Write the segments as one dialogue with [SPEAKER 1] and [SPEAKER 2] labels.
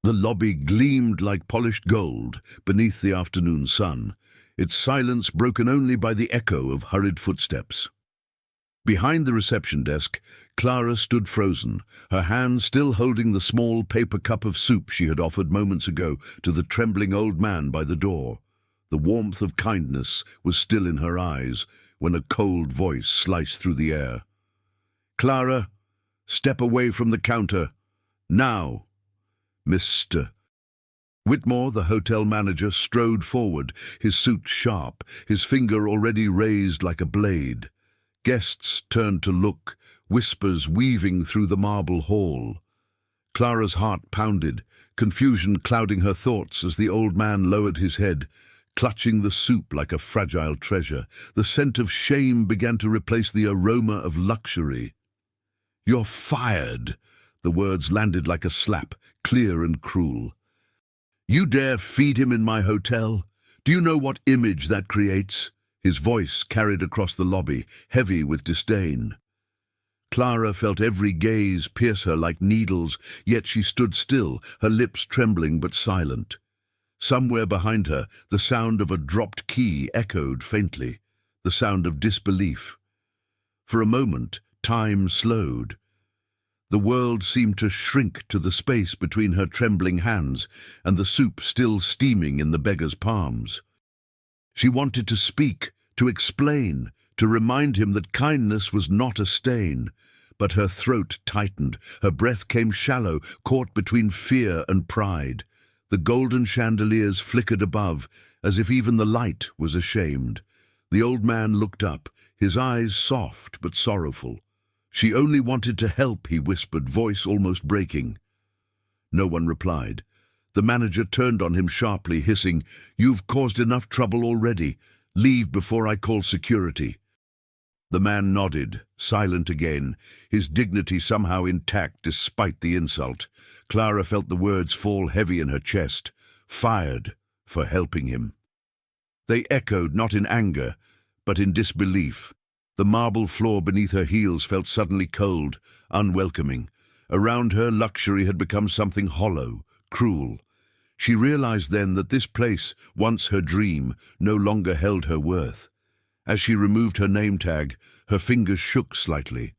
[SPEAKER 1] The lobby gleamed like polished gold beneath the afternoon sun, its silence broken only by the echo of hurried footsteps. Behind the reception desk, Clara stood frozen, her hand still holding the small paper cup of soup she had offered moments ago to the trembling old man by the door. The warmth of kindness was still in her eyes when a cold voice sliced through the air. "Clara, step away from the counter. Now." Mr. Whitmore, the hotel manager, strode forward, his suit sharp, his finger already raised like a blade. Guests turned to look, whispers weaving through the marble hall. Clara's heart pounded, confusion clouding her thoughts as the old man lowered his head, clutching the soup like a fragile treasure. The scent of shame began to replace the aroma of luxury. "You're fired!" The words landed like a slap, clear and cruel. "You dare feed him in my hotel? Do you know what image that creates?" His voice carried across the lobby, heavy with disdain. Clara felt every gaze pierce her like needles, yet she stood still, her lips trembling but silent. Somewhere behind her, the sound of a dropped key echoed faintly, the sound of disbelief. For a moment, time slowed. The world seemed to shrink to the space between her trembling hands and the soup still steaming in the beggar's palms. She wanted to speak, to explain, to remind him that kindness was not a stain, but her throat tightened, her breath came shallow, caught between fear and pride. The golden chandeliers flickered above, as if even the light was ashamed. The old man looked up, his eyes soft but sorrowful. "She only wanted to help," he whispered, voice almost breaking. No one replied. The manager turned on him sharply, hissing, "You've caused enough trouble already. Leave before I call security." The man nodded, silent again, his dignity somehow intact despite the insult. Clara felt the words fall heavy in her chest. Fired for helping him. They echoed not in anger, but in disbelief. The marble floor beneath her heels felt suddenly cold, unwelcoming. Around her, luxury had become something hollow, cruel. She realized then that this place, once her dream, no longer held her worth. As she removed her name tag, her fingers shook slightly.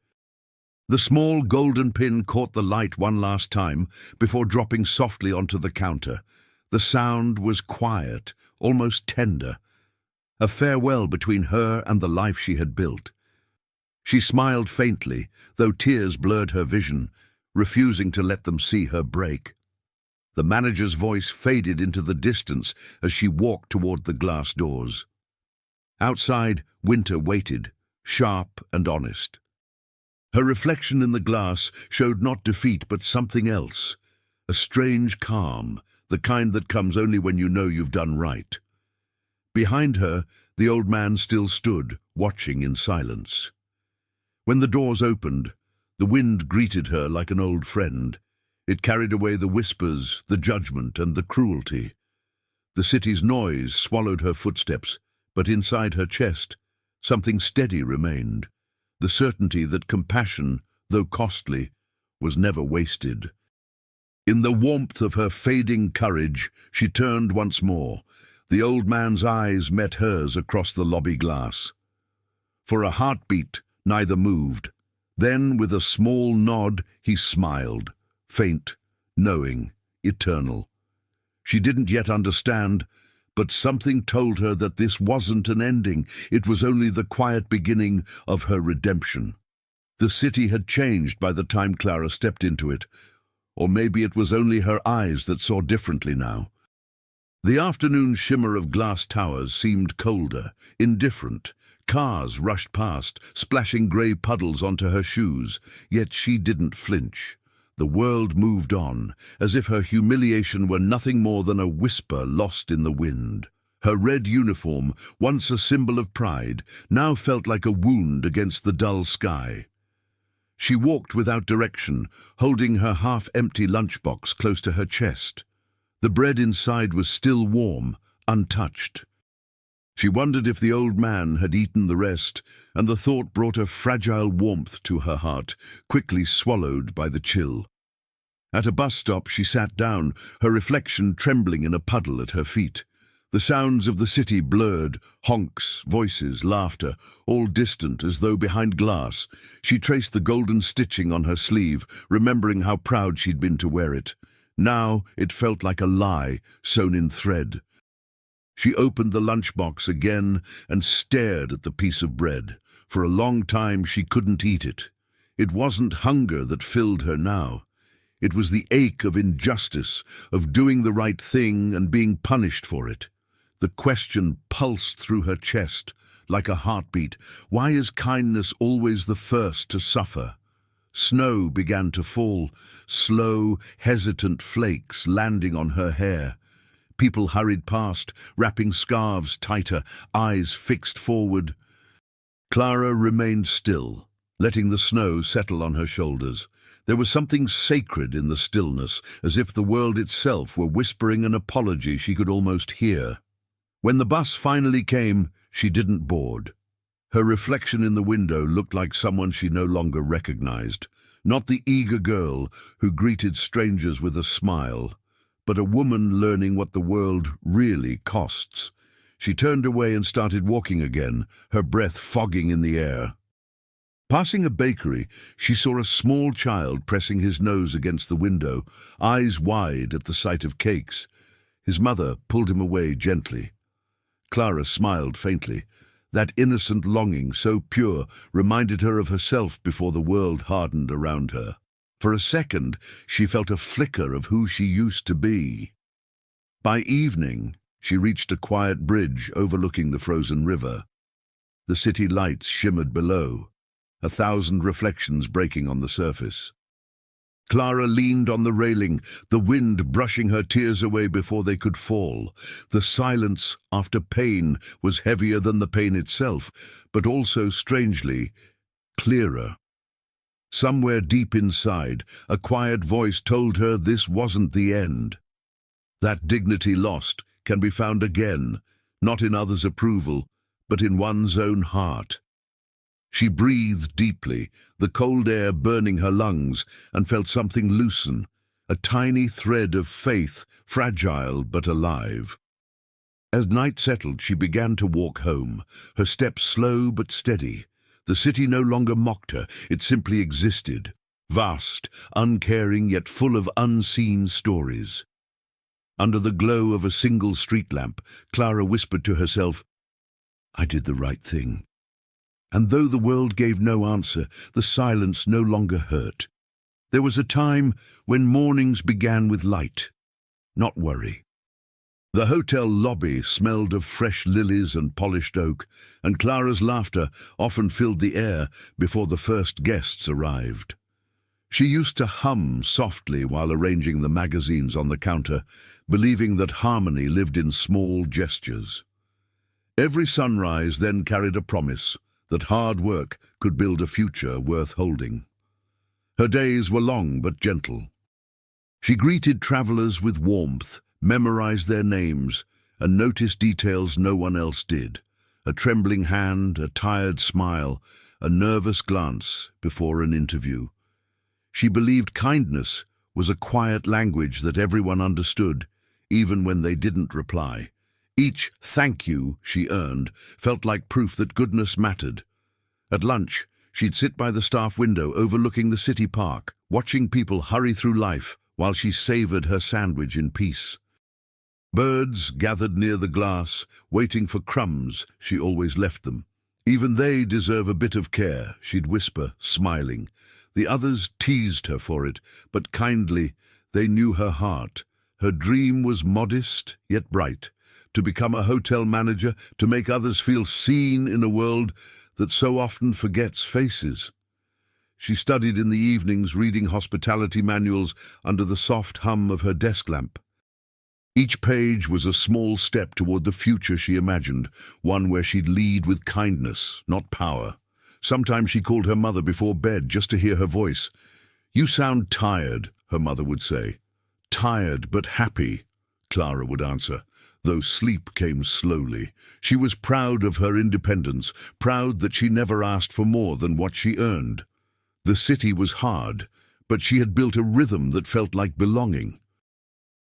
[SPEAKER 1] The small golden pin caught the light one last time before dropping softly onto the counter. The sound was quiet, almost tender, a farewell between her and the life she had built. She smiled faintly, though tears blurred her vision, refusing to let them see her break. The manager's voice faded into the distance as she walked toward the glass doors. Outside, winter waited, sharp and honest. Her reflection in the glass showed not defeat but something else, a strange calm, the kind that comes only when you know you've done right. Behind her, the old man still stood, watching in silence. When the doors opened, the wind greeted her like an old friend. It carried away the whispers, the judgment, and the cruelty. The city's noise swallowed her footsteps, but inside her chest, something steady remained, the certainty that compassion, though costly, was never wasted. In the warmth of her fading courage, she turned once more. The old man's eyes met hers across the lobby glass. For a heartbeat, neither moved. Then, with a small nod, he smiled, faint, knowing, eternal. She didn't yet understand, but something told her that this wasn't an ending. It was only the quiet beginning of her redemption. The city had changed by the time Clara stepped into it, or maybe it was only her eyes that saw differently now. The afternoon shimmer of glass towers seemed colder, indifferent. Cars rushed past, splashing grey puddles onto her shoes, yet she didn't flinch. The world moved on, as if her humiliation were nothing more than a whisper lost in the wind. Her red uniform, once a symbol of pride, now felt like a wound against the dull sky. She walked without direction, holding her half-empty lunchbox close to her chest. The bread inside was still warm, untouched. She wondered if the old man had eaten the rest, and the thought brought a fragile warmth to her heart, quickly swallowed by the chill. At a bus stop, she sat down, her reflection trembling in a puddle at her feet. The sounds of the city blurred, honks, voices, laughter, all distant as though behind glass. She traced the golden stitching on her sleeve, remembering how proud she'd been to wear it. Now it felt like a lie, sewn in thread. She opened the lunchbox again and stared at the piece of bread. For a long time she couldn't eat it. It wasn't hunger that filled her now. It was the ache of injustice, of doing the right thing and being punished for it. The question pulsed through her chest like a heartbeat. Why is kindness always the first to suffer? Snow began to fall, slow, hesitant flakes landing on her hair. People hurried past, wrapping scarves tighter, eyes fixed forward. Clara remained still, letting the snow settle on her shoulders. There was something sacred in the stillness, as if the world itself were whispering an apology she could almost hear. When the bus finally came, she didn't board. Her reflection in the window looked like someone she no longer recognized. Not the eager girl who greeted strangers with a smile, but a woman learning what the world really costs. She turned away and started walking again, her breath fogging in the air. Passing a bakery, she saw a small child pressing his nose against the window, eyes wide at the sight of cakes. His mother pulled him away gently. Clara smiled faintly. That innocent longing, so pure, reminded her of herself before the world hardened around her. For a second, she felt a flicker of who she used to be. By evening, she reached a quiet bridge overlooking the frozen river. The city lights shimmered below, 1,000 reflections breaking on the surface. Clara leaned on the railing, the wind brushing her tears away before they could fall. The silence, after pain, was heavier than the pain itself, but also, strangely, clearer. Somewhere deep inside, a quiet voice told her this wasn't the end. That dignity lost can be found again, not in others' approval, but in one's own heart. She breathed deeply, the cold air burning her lungs, and felt something loosen, a tiny thread of faith, fragile but alive. As night settled, she began to walk home, her steps slow but steady. The city no longer mocked her, it simply existed, vast, uncaring yet full of unseen stories. Under the glow of a single street lamp, Clara whispered to herself, "I did the right thing." And though the world gave no answer, the silence no longer hurt. There was a time when mornings began with light, not worry. The hotel lobby smelled of fresh lilies and polished oak, and Clara's laughter often filled the air before the first guests arrived. She used to hum softly while arranging the magazines on the counter, believing that harmony lived in small gestures. Every sunrise then carried a promise that hard work could build a future worth holding. Her days were long but gentle. She greeted travelers with warmth, memorized their names, and noticed details no one else did. A trembling hand, a tired smile, a nervous glance before an interview. She believed kindness was a quiet language that everyone understood, even when they didn't reply. Each thank you she earned felt like proof that goodness mattered. At lunch, she'd sit by the staff window overlooking the city park, watching people hurry through life while she savored her sandwich in peace. Birds gathered near the glass, waiting for crumbs she always left them. "Even they deserve a bit of care," she'd whisper, smiling. The others teased her for it, but kindly they knew her heart. Her dream was modest yet bright. To become a hotel manager, to make others feel seen in a world that so often forgets faces. She studied in the evenings, reading hospitality manuals under the soft hum of her desk lamp. Each page was a small step toward the future she imagined, one where she'd lead with kindness, not power. Sometimes she called her mother before bed just to hear her voice. "You sound tired," her mother would say. "Tired but happy," Clara would answer, though sleep came slowly. She was proud of her independence, proud that she never asked for more than what she earned. The city was hard, but she had built a rhythm that felt like belonging.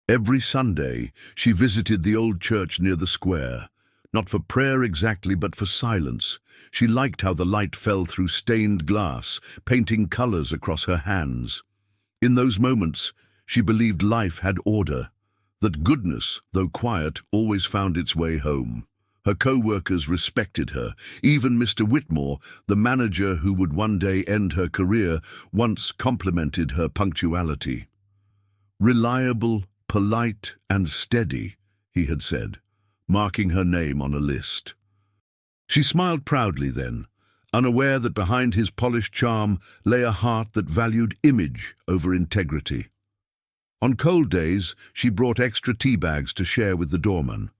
[SPEAKER 1] Every Sunday, she visited the old church near the square, not for prayer exactly, but for silence. She liked how the light fell through stained glass, painting colors across her hands. In those moments, she believed life had order, that goodness, though quiet, always found its way home. Her co-workers respected her. Even Mr. Whitmore, the manager who would one day end her career, once complimented her punctuality. Reliable, polite, and steady, he had said, marking her name on a list. She smiled proudly then, unaware that behind his polished charm lay a heart that valued image over integrity. On cold days, she brought extra tea bags to share with the doorman.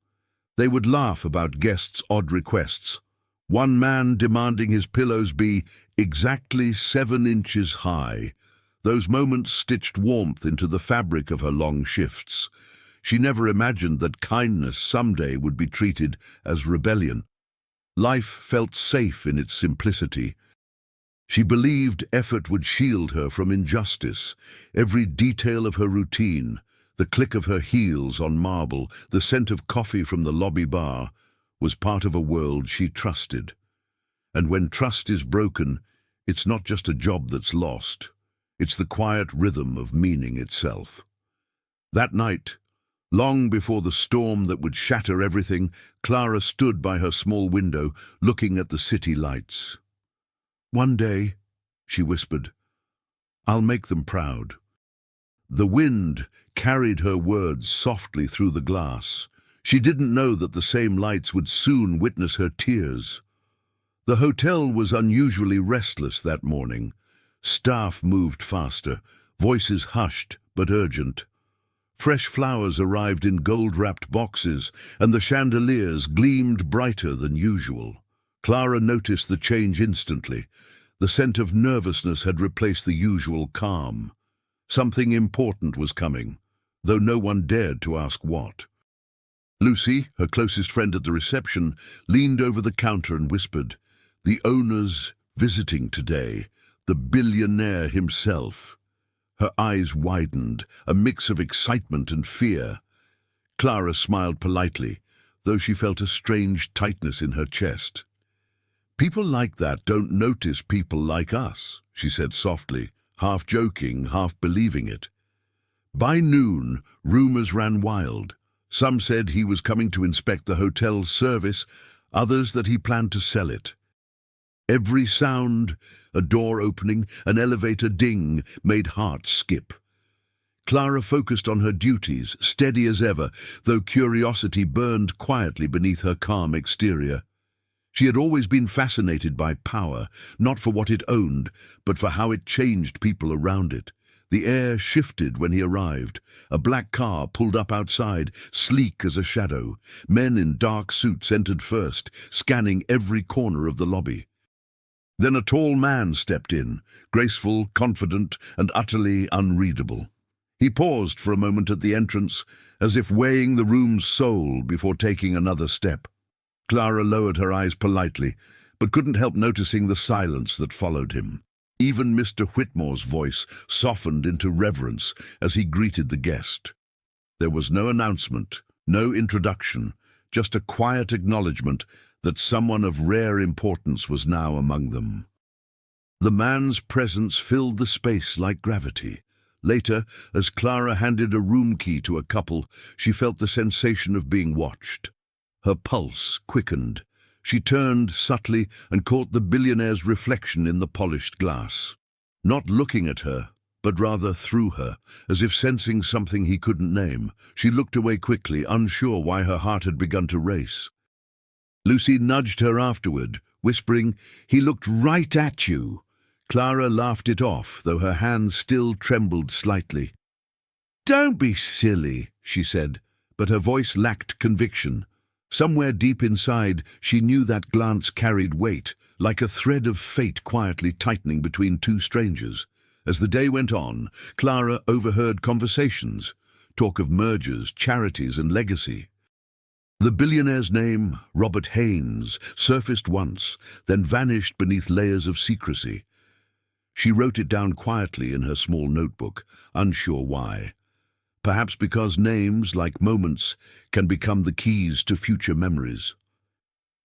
[SPEAKER 1] They would laugh about guests' odd requests, one man demanding his pillows be exactly 7 inches high. Those moments stitched warmth into the fabric of her long shifts. She never imagined that kindness someday would be treated as rebellion. Life felt safe in its simplicity. She believed effort would shield her from injustice. Every detail of her routine, the click of her heels on marble, the scent of coffee from the lobby bar, was part of a world she trusted. And when trust is broken, it's not just a job that's lost. It's the quiet rhythm of meaning itself. That night, long before the storm that would shatter everything, Clara stood by her small window, looking at the city lights. "One day," she whispered, "I'll make them proud." The wind carried her words softly through the glass. She didn't know that the same lights would soon witness her tears. The hotel was unusually restless that morning. Staff moved faster, voices hushed but urgent. Fresh flowers arrived in gold-wrapped boxes, and the chandeliers gleamed brighter than usual. Clara noticed the change instantly. The scent of nervousness had replaced the usual calm. Something important was coming, though no one dared to ask what. Lucy, her closest friend at the reception, leaned over the counter and whispered, "The owner's visiting today, the billionaire himself." Her eyes widened, a mix of excitement and fear. Clara smiled politely, though she felt a strange tightness in her chest. "People like that don't notice people like us," she said softly, half joking, half believing it. By noon, rumors ran wild. Some said he was coming to inspect the hotel's service, others that he planned to sell it. Every sound, a door opening, an elevator ding, made hearts skip. Clara focused on her duties, steady as ever, though curiosity burned quietly beneath her calm exterior. She had always been fascinated by power, not for what it owned, but for how it changed people around it. The air shifted when he arrived. A black car pulled up outside, sleek as a shadow. Men in dark suits entered first, scanning every corner of the lobby. Then a tall man stepped in, graceful, confident, and utterly unreadable. He paused for a moment at the entrance, as if weighing the room's soul before taking another step. Clara lowered her eyes politely, but couldn't help noticing the silence that followed him. Even Mr. Whitmore's voice softened into reverence as he greeted the guest. There was no announcement, no introduction, just a quiet acknowledgement that someone of rare importance was now among them. The man's presence filled the space like gravity. Later, as Clara handed a room key to a couple, she felt the sensation of being watched. Her pulse quickened. She turned subtly and caught the billionaire's reflection in the polished glass. Not looking at her, but rather through her, as if sensing something he couldn't name. She looked away quickly, unsure why her heart had begun to race. Lucy nudged her afterward, whispering, "He looked right at you." Clara laughed it off, though her hands still trembled slightly. "Don't be silly," she said, but her voice lacked conviction. Somewhere deep inside, she knew that glance carried weight, like a thread of fate quietly tightening between two strangers. As the day went on, Clara overheard conversations, talk of mergers, charities, and legacy. The billionaire's name, Robert Haynes, surfaced once, then vanished beneath layers of secrecy. She wrote it down quietly in her small notebook, unsure why. Perhaps because names, like moments, can become the keys to future memories.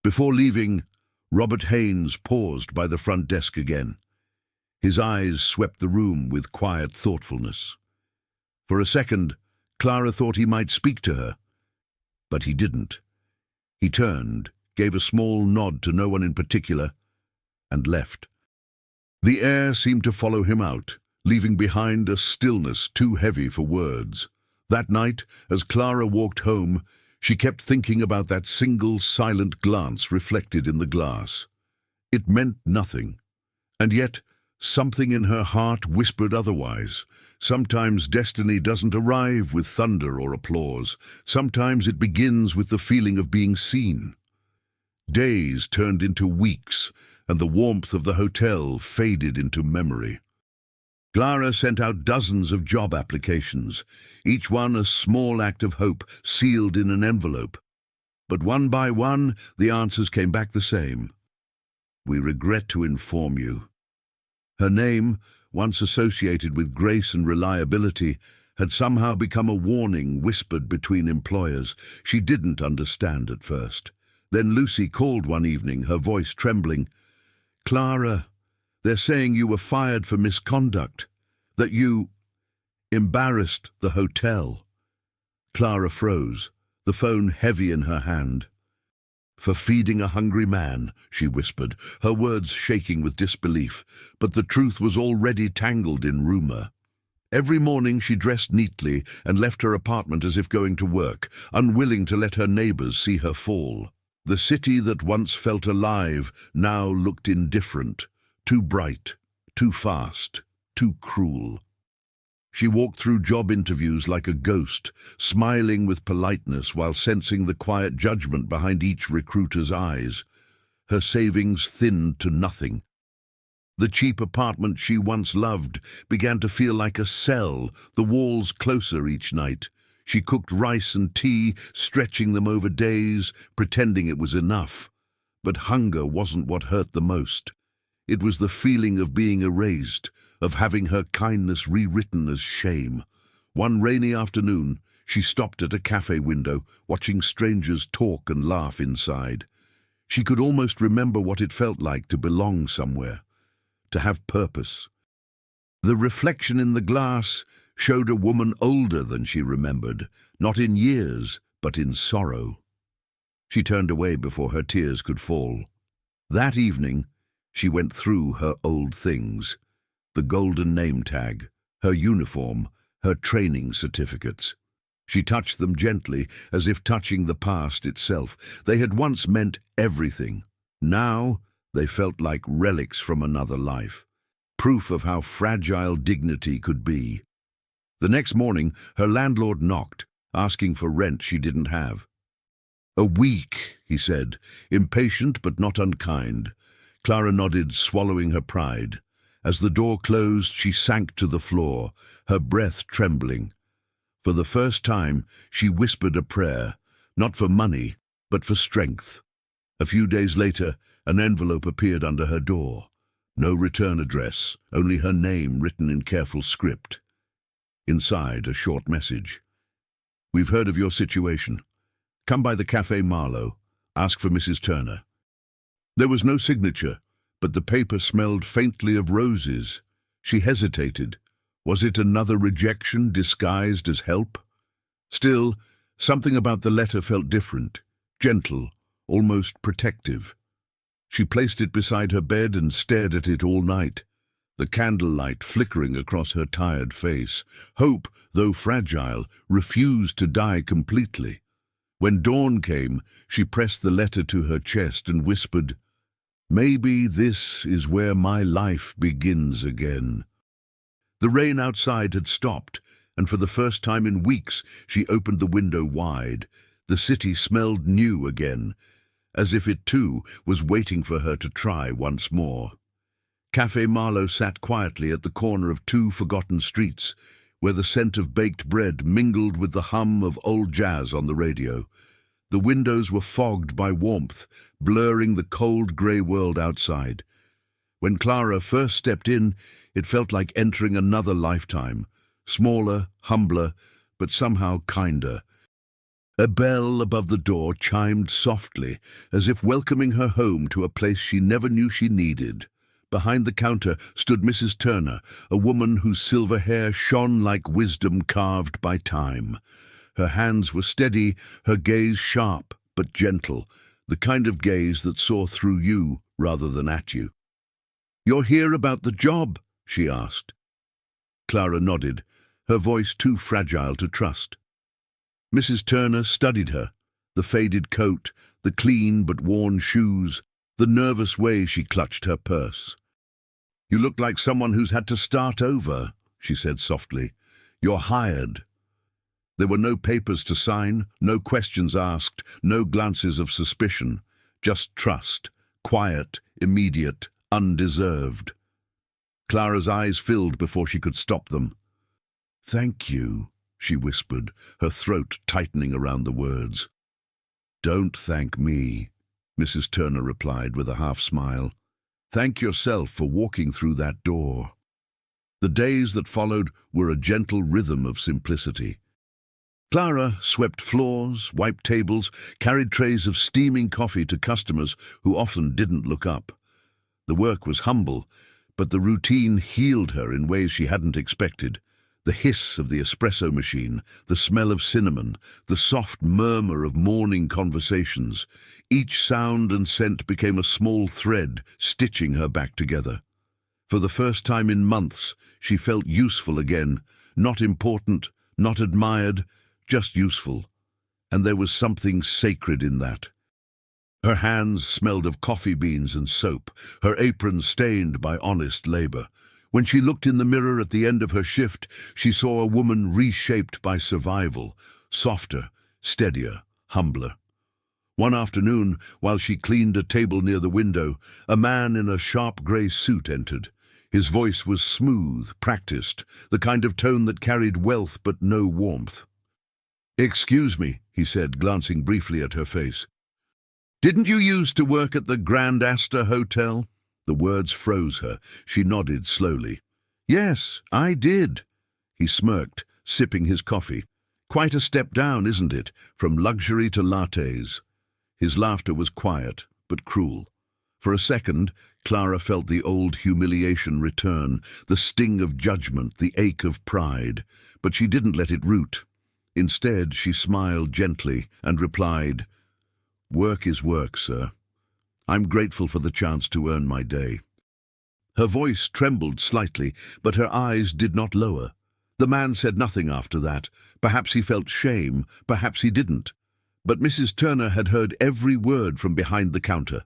[SPEAKER 1] Before leaving, Robert Haynes paused by the front desk again. His eyes swept the room with quiet thoughtfulness. For a second, Clara thought he might speak to her, but he didn't. He turned, gave a small nod to no one in particular, and left. The air seemed to follow him out, leaving behind a stillness too heavy for words. That night, as Clara walked home, she kept thinking about that single silent glance reflected in the glass. It meant nothing, and yet something in her heart whispered otherwise. Sometimes destiny doesn't arrive with thunder or applause. Sometimes it begins with the feeling of being seen. Days turned into weeks, and the warmth of the hotel faded into memory. Clara sent out dozens of job applications, each one a small act of hope sealed in an envelope. But one by one, the answers came back the same. "We regret to inform you." Her name, once associated with grace and reliability, had somehow become a warning whispered between employers. She didn't understand at first. Then Lucy called one evening, her voice trembling. "Clara, they're saying you were fired for misconduct, that you embarrassed the hotel." Clara froze, the phone heavy in her hand. "For feeding a hungry man," she whispered, her words shaking with disbelief, but the truth was already tangled in rumor. Every morning she dressed neatly and left her apartment as if going to work, unwilling to let her neighbors see her fall. The city that once felt alive now looked indifferent, too bright, too fast, too cruel. She walked through job interviews like a ghost, smiling with politeness while sensing the quiet judgment behind each recruiter's eyes. Her savings thinned to nothing. The cheap apartment she once loved began to feel like a cell, the walls closer each night. She cooked rice and tea, stretching them over days, pretending it was enough. But hunger wasn't what hurt the most. It was the feeling of being erased, of having her kindness rewritten as shame. One rainy afternoon, she stopped at a cafe window, watching strangers talk and laugh inside. She could almost remember what it felt like to belong somewhere, to have purpose. The reflection in the glass showed a woman older than she remembered, not in years, but in sorrow. She turned away before her tears could fall. That evening, she went through her old things, the golden name tag, her uniform, her training certificates. She touched them gently, as if touching the past itself. They had once meant everything. Now they felt like relics from another life, proof of how fragile dignity could be. The next morning, her landlord knocked, asking for rent she didn't have. "A week," he said, impatient but not unkind. Clara nodded, swallowing her pride. As the door closed, she sank to the floor, her breath trembling. For the first time, she whispered a prayer, not for money, but for strength. A few days later, an envelope appeared under her door. No return address, only her name written in careful script. Inside, a short message. "We've heard of your situation. Come by the Café Marlowe. Ask for Mrs. Turner." There was no signature, but the paper smelled faintly of roses. She hesitated. Was it another rejection disguised as help? Still, something about the letter felt different, gentle, almost protective. She placed it beside her bed and stared at it all night, the candlelight flickering across her tired face. Hope, though fragile, refused to die completely. When dawn came, she pressed the letter to her chest and whispered, "Maybe this is where my life begins again." The rain outside had stopped, and for the first time in weeks she opened the window wide. The city smelled new again, as if it too was waiting for her to try once more. Café Marlowe sat quietly at the corner of two forgotten streets, where the scent of baked bread mingled with the hum of old jazz on the radio. The windows were fogged by warmth, blurring the cold grey world outside. When Clara first stepped in, it felt like entering another lifetime, smaller, humbler, but somehow kinder. A bell above the door chimed softly, as if welcoming her home to a place she never knew she needed. Behind the counter stood Mrs. Turner, a woman whose silver hair shone like wisdom carved by time. Her hands were steady, her gaze sharp but gentle, the kind of gaze that saw through you rather than at you. "You're here about the job?" she asked. Clara nodded, her voice too fragile to trust. Mrs. Turner studied her, the faded coat, the clean but worn shoes, the nervous way she clutched her purse. "You look like someone who's had to start over," she said softly. "You're hired." There were no papers to sign, no questions asked, no glances of suspicion, just trust, quiet, immediate, undeserved. Clara's eyes filled before she could stop them. "Thank you," she whispered, her throat tightening around the words. "Don't thank me," Mrs. Turner replied with a half-smile. "Thank yourself for walking through that door." The days that followed were a gentle rhythm of simplicity. Clara swept floors, wiped tables, carried trays of steaming coffee to customers who often didn't look up. The work was humble, but the routine healed her in ways she hadn't expected. The hiss of the espresso machine, the smell of cinnamon, the soft murmur of morning conversations. Each sound and scent became a small thread, stitching her back together. For the first time in months, she felt useful again, not important, not admired, just useful. And there was something sacred in that. Her hands smelled of coffee beans and soap, her apron stained by honest labor. When she looked in the mirror at the end of her shift, she saw a woman reshaped by survival, softer, steadier, humbler. One afternoon, while she cleaned a table near the window, a man in a sharp grey suit entered. His voice was smooth, practiced, the kind of tone that carried wealth but no warmth. "Excuse me," he said, glancing briefly at her face. "Didn't you used to work at the Grand Astor Hotel?" The words froze her. She nodded slowly. "Yes, I did." He smirked, sipping his coffee. "Quite a step down, isn't it, from luxury to lattes?" His laughter was quiet, but cruel. For a second, Clara felt the old humiliation return, the sting of judgment, the ache of pride. But she didn't let it root. Instead, she smiled gently and replied, "Work is work, sir. I'm grateful for the chance to earn my day." Her voice trembled slightly, but her eyes did not lower. The man said nothing after that. Perhaps he felt shame, perhaps he didn't. But Mrs. Turner had heard every word from behind the counter.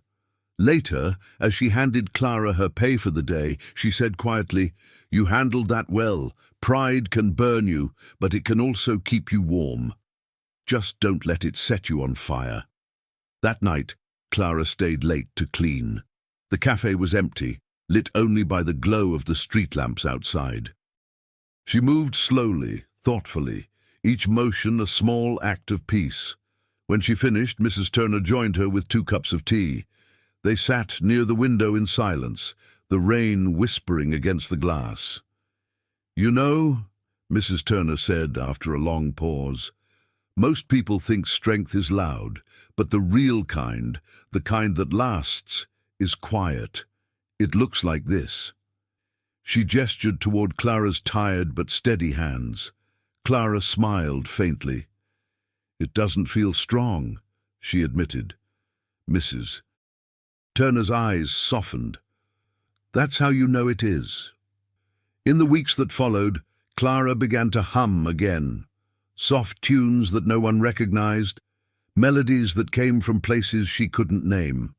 [SPEAKER 1] Later, as she handed Clara her pay for the day, she said quietly, "You handled that well. Pride can burn you, but it can also keep you warm. Just don't let it set you on fire." That night, Clara stayed late to clean. The cafe was empty, lit only by the glow of the street lamps outside. She moved slowly, thoughtfully, each motion a small act of peace. When she finished, Mrs. Turner joined her with 2 cups of tea. They sat near the window in silence, the rain whispering against the glass. "You know," Mrs. Turner said after a long pause, "most people think strength is loud, but the real kind, the kind that lasts, is quiet. It looks like this." She gestured toward Clara's tired but steady hands. Clara smiled faintly. "It doesn't feel strong," she admitted. Mrs. Turner's eyes softened. "That's how you know it is." In the weeks that followed, Clara began to hum again. Soft tunes that no one recognized, melodies that came from places she couldn't name.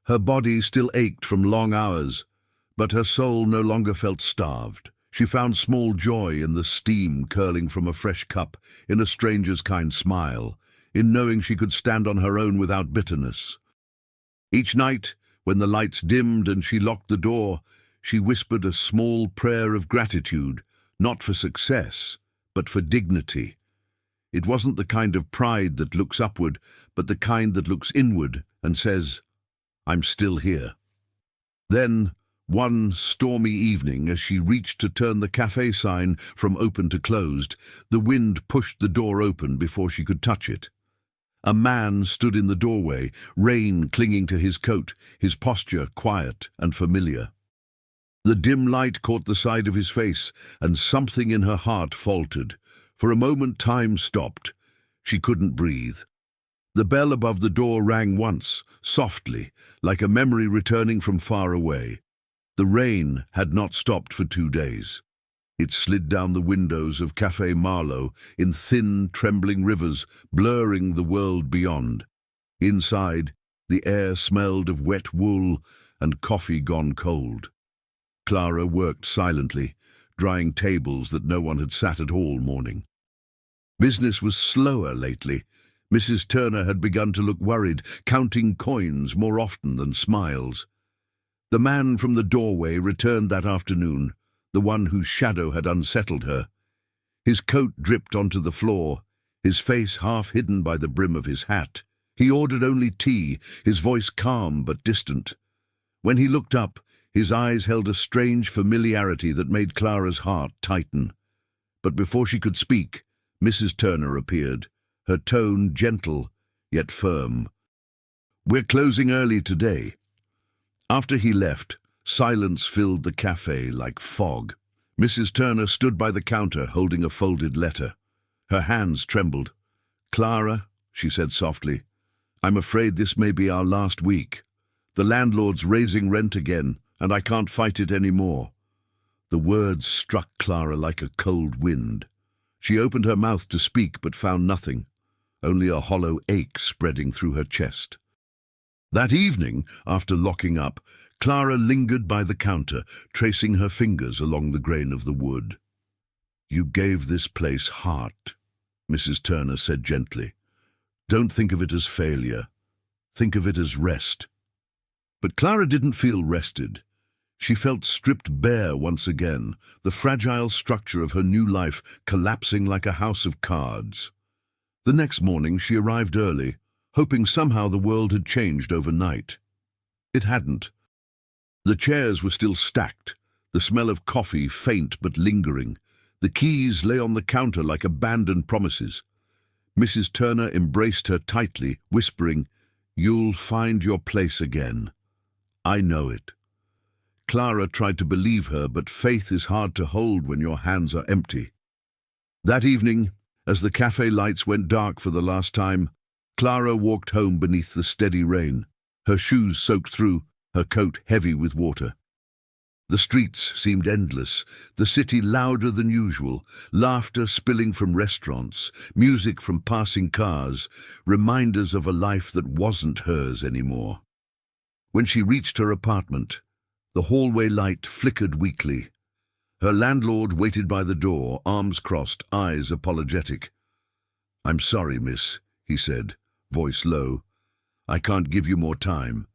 [SPEAKER 1] Her body still ached from long hours, but her soul no longer felt starved. She found small joy in the steam curling from a fresh cup, in a stranger's kind smile, in knowing she could stand on her own without bitterness. Each night, when the lights dimmed and she locked the door, she whispered a small prayer of gratitude, not for success, but for dignity. It wasn't the kind of pride that looks upward, but the kind that looks inward and says, "I'm still here." Then, One stormy evening, as she reached to turn the cafe sign from open to closed, the wind pushed the door open before she could touch it. A man stood in the doorway, rain clinging to his coat, his posture quiet and familiar. The dim light caught the side of his face, and something in her heart faltered. For a moment time stopped. She couldn't breathe. The bell above the door rang once, softly, like a memory returning from far away. The rain had not stopped for 2 days. It slid down the windows of Café Marlowe in thin, trembling rivers, blurring the world beyond. Inside, the air smelled of wet wool and coffee gone cold. Clara worked silently, drying tables that no one had sat at all morning. Business was slower lately. Mrs. Turner had begun to look worried, counting coins more often than smiles. The man from the doorway returned that afternoon, the one whose shadow had unsettled her. His coat dripped onto the floor, his face half hidden by the brim of his hat. He ordered only tea, his voice calm but distant. When he looked up, his eyes held a strange familiarity that made Clara's heart tighten. But before she could speak, Mrs. Turner appeared, her tone gentle yet firm. "We're closing early today." After he left, silence filled the cafe like fog. Mrs. Turner stood by the counter holding a folded letter. Her hands trembled. "Clara," she said softly, "I'm afraid this may be our last week. The landlord's raising rent again, and I can't fight it any more." The words struck Clara like a cold wind. She opened her mouth to speak but found nothing, only a hollow ache spreading through her chest. That evening, after locking up, Clara lingered by the counter, tracing her fingers along the grain of the wood. "You gave this place heart," Mrs. Turner said gently. "Don't think of it as failure. Think of it as rest." But Clara didn't feel rested. She felt stripped bare once again, the fragile structure of her new life collapsing like a house of cards. The next morning she arrived early, hoping somehow the world had changed overnight. It hadn't. The chairs were still stacked, the smell of coffee faint but lingering. The keys lay on the counter like abandoned promises. Mrs. Turner embraced her tightly, whispering, "You'll find your place again. I know it." Clara tried to believe her, but faith is hard to hold when your hands are empty. That evening, as the cafe lights went dark for the last time, Clara walked home beneath the steady rain, her shoes soaked through, her coat heavy with water. The streets seemed endless, the city louder than usual, laughter spilling from restaurants, music from passing cars, reminders of a life that wasn't hers anymore. When she reached her apartment, the hallway light flickered weakly. Her landlord waited by the door, arms crossed, eyes apologetic. "I'm sorry, miss," he said, voice low. "I can't give you more time."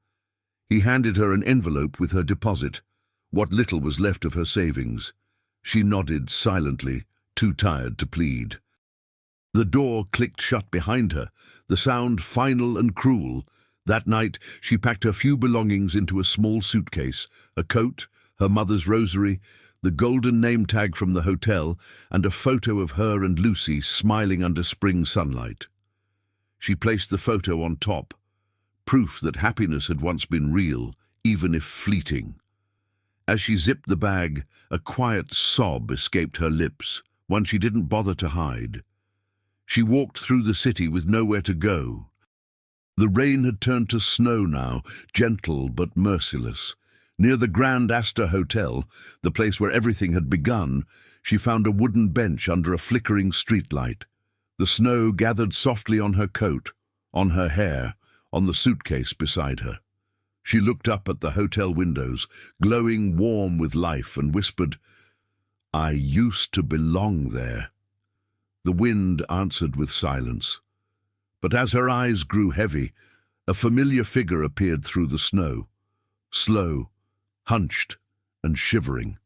[SPEAKER 1] He handed her an envelope with her deposit, what little was left of her savings. She nodded silently, too tired to plead. The door clicked shut behind her, the sound final and cruel. That night, she packed her few belongings into a small suitcase, a coat, her mother's rosary, the golden name tag from the hotel, and a photo of her and Lucy smiling under spring sunlight. She placed the photo on top, proof that happiness had once been real, even if fleeting. As she zipped the bag, a quiet sob escaped her lips, one she didn't bother to hide. She walked through the city with nowhere to go. The rain had turned to snow now, gentle but merciless. Near the Grand Astor Hotel, the place where everything had begun, she found a wooden bench under a flickering streetlight. The snow gathered softly on her coat, on her hair, on the suitcase beside her. She looked up at the hotel windows, glowing warm with life, and whispered, "I used to belong there." The wind answered with silence. But as her eyes grew heavy, a familiar figure appeared through the snow, slow, hunched, and shivering.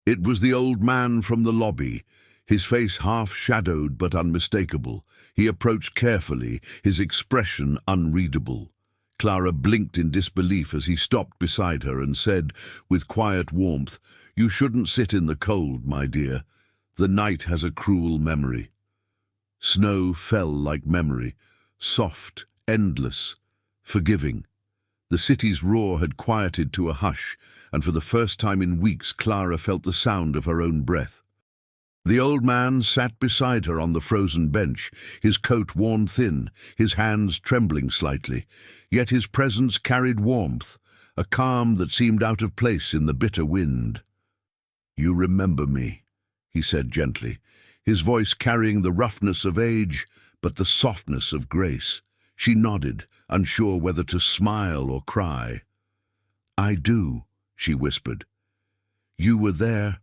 [SPEAKER 1] It was the old man from the lobby, his face half-shadowed but unmistakable. He approached carefully, his expression unreadable. Clara blinked in disbelief as he stopped beside her and said, with quiet warmth, "You shouldn't sit in the cold, my dear. The night has a cruel memory." Snow fell like memory, soft, endless, forgiving. The city's roar had quieted to a hush, and for the first time in weeks Clara felt the sound of her own breath. The old man sat beside her on the frozen bench, his coat worn thin, his hands trembling slightly, yet his presence carried warmth, a calm that seemed out of place in the bitter wind. "You remember me," he said gently, his voice carrying the roughness of age, but the softness of grace. She nodded, unsure whether to smile or cry. "I do," she whispered. "You were there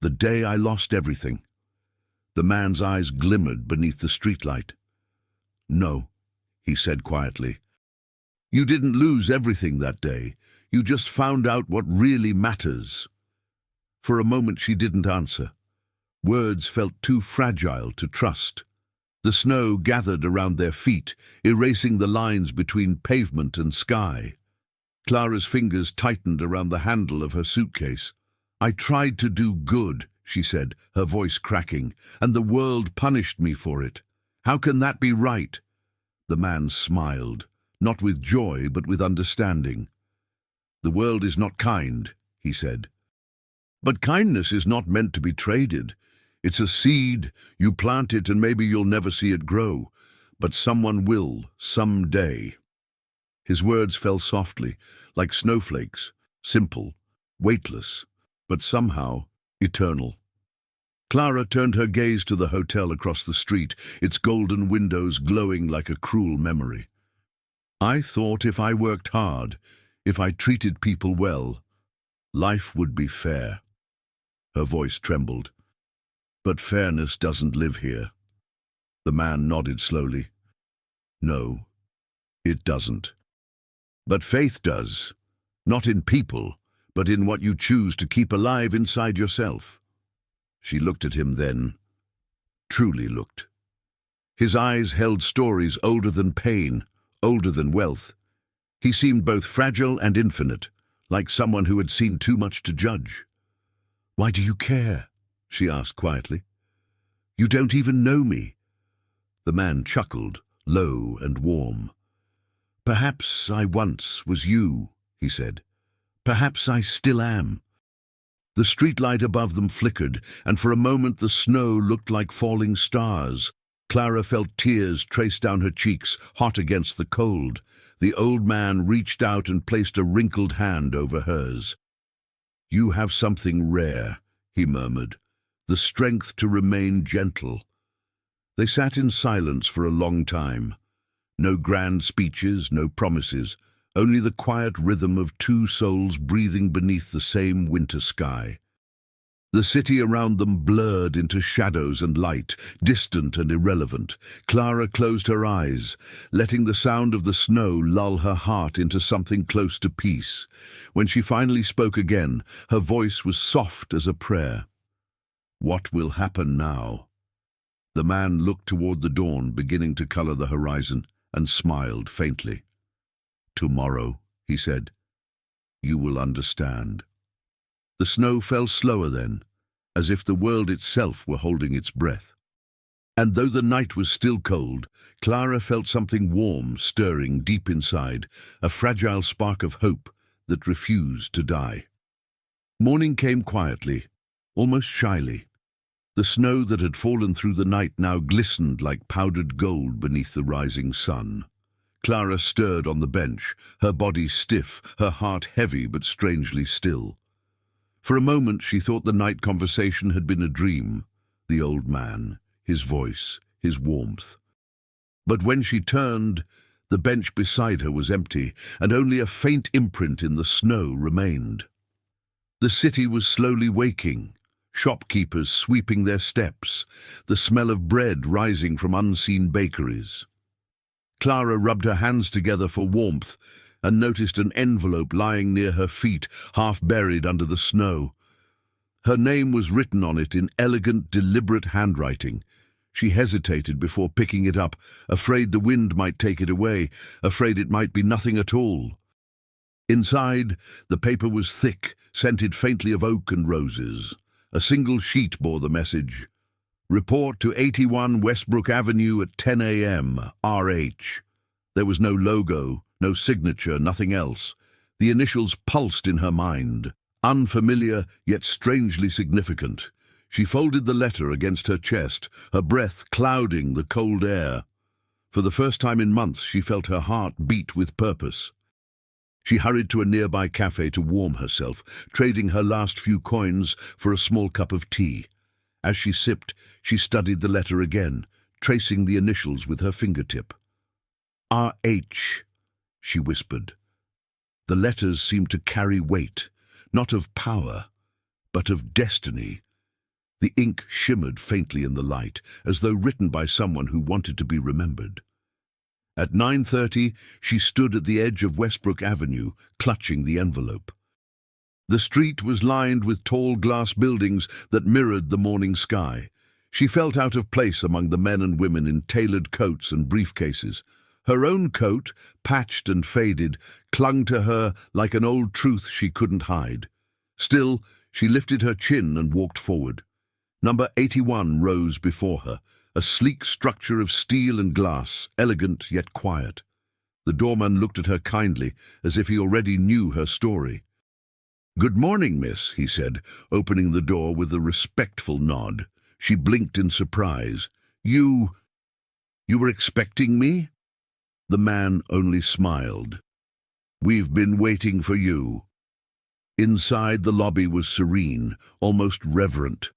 [SPEAKER 1] the day I lost everything." The man's eyes glimmered beneath the streetlight. "No," he said quietly. "You didn't lose everything that day. You just found out what really matters." For a moment she didn't answer. Words felt too fragile to trust. The snow gathered around their feet, erasing the lines between pavement and sky. Clara's fingers tightened around the handle of her suitcase. "I tried to do good," she said, her voice cracking, "and the world punished me for it. How can that be right?" The man smiled, not with joy but with understanding. "The world is not kind," he said. "But kindness is not meant to be traded. It's a seed. You plant it and maybe you'll never see it grow, but someone will, someday." His words fell softly, like snowflakes, simple, weightless, but somehow eternal. Clara turned her gaze to the hotel across the street, its golden windows glowing like a cruel memory. "I thought if I worked hard, if I treated people well, life would be fair." Her voice trembled. "But fairness doesn't live here." The man nodded slowly. "No, it doesn't. But faith does, not in people, but in what you choose to keep alive inside yourself." She looked at him then, truly looked. His eyes held stories older than pain, older than wealth. He seemed both fragile and infinite, like someone who had seen too much to judge. "Why do you care?" she asked quietly. "You don't even know me." The man chuckled, low and warm. "Perhaps I once was you," he said. "Perhaps I still am." The streetlight above them flickered, and for a moment the snow looked like falling stars. Clara felt tears trace down her cheeks, hot against the cold. The old man reached out and placed a wrinkled hand over hers. "You have something rare," he murmured, "the strength to remain gentle." They sat in silence for a long time. No grand speeches, no promises, only the quiet rhythm of two souls breathing beneath the same winter sky. The city around them blurred into shadows and light, distant and irrelevant. Clara closed her eyes, letting the sound of the snow lull her heart into something close to peace. When she finally spoke again, her voice was soft as a prayer. "What will happen now?" The man looked toward the dawn beginning to color the horizon and smiled faintly. "Tomorrow," he said, "you will understand." The snow fell slower then, as if the world itself were holding its breath. And though the night was still cold, Clara felt something warm stirring deep inside, a fragile spark of hope that refused to die. Morning came quietly, almost shyly. The snow that had fallen through the night now glistened like powdered gold beneath the rising sun. Clara stirred on the bench, her body stiff, her heart heavy but strangely still. For a moment she thought the night conversation had been a dream, the old man, his voice, his warmth. But when she turned, the bench beside her was empty, and only a faint imprint in the snow remained. The city was slowly waking, shopkeepers sweeping their steps, the smell of bread rising from unseen bakeries. Clara rubbed her hands together for warmth and noticed an envelope lying near her feet, half buried under the snow. Her name was written on it in elegant, deliberate handwriting. She hesitated before picking it up, afraid the wind might take it away, afraid it might be nothing at all. Inside, the paper was thick, scented faintly of oak and roses. A single sheet bore the message: "Report to 81 Westbrook Avenue at 10 a.m. RH." There was no logo, no signature, nothing else. The initials pulsed in her mind, unfamiliar yet strangely significant. She folded the letter against her chest, her breath clouding the cold air. For the first time in months, she felt her heart beat with purpose. She hurried to a nearby cafe to warm herself, trading her last few coins for a small cup of tea. As she sipped, she studied the letter again, tracing the initials with her fingertip. "R.H.," she whispered. The letters seemed to carry weight, not of power, but of destiny. The ink shimmered faintly in the light, as though written by someone who wanted to be remembered. At 9:30, she stood at the edge of Westbrook Avenue, clutching the envelope. The street was lined with tall glass buildings that mirrored the morning sky. She felt out of place among the men and women in tailored coats and briefcases. Her own coat, patched and faded, clung to her like an old truth she couldn't hide. Still, she lifted her chin and walked forward. Number 81 rose before her, a sleek structure of steel and glass, elegant yet quiet. The doorman looked at her kindly, as if he already knew her story. "Good morning, miss," he said, opening the door with a respectful nod. She blinked in surprise. You were expecting me?" The man only smiled. "We've been waiting for you." Inside, the lobby was serene, almost reverent.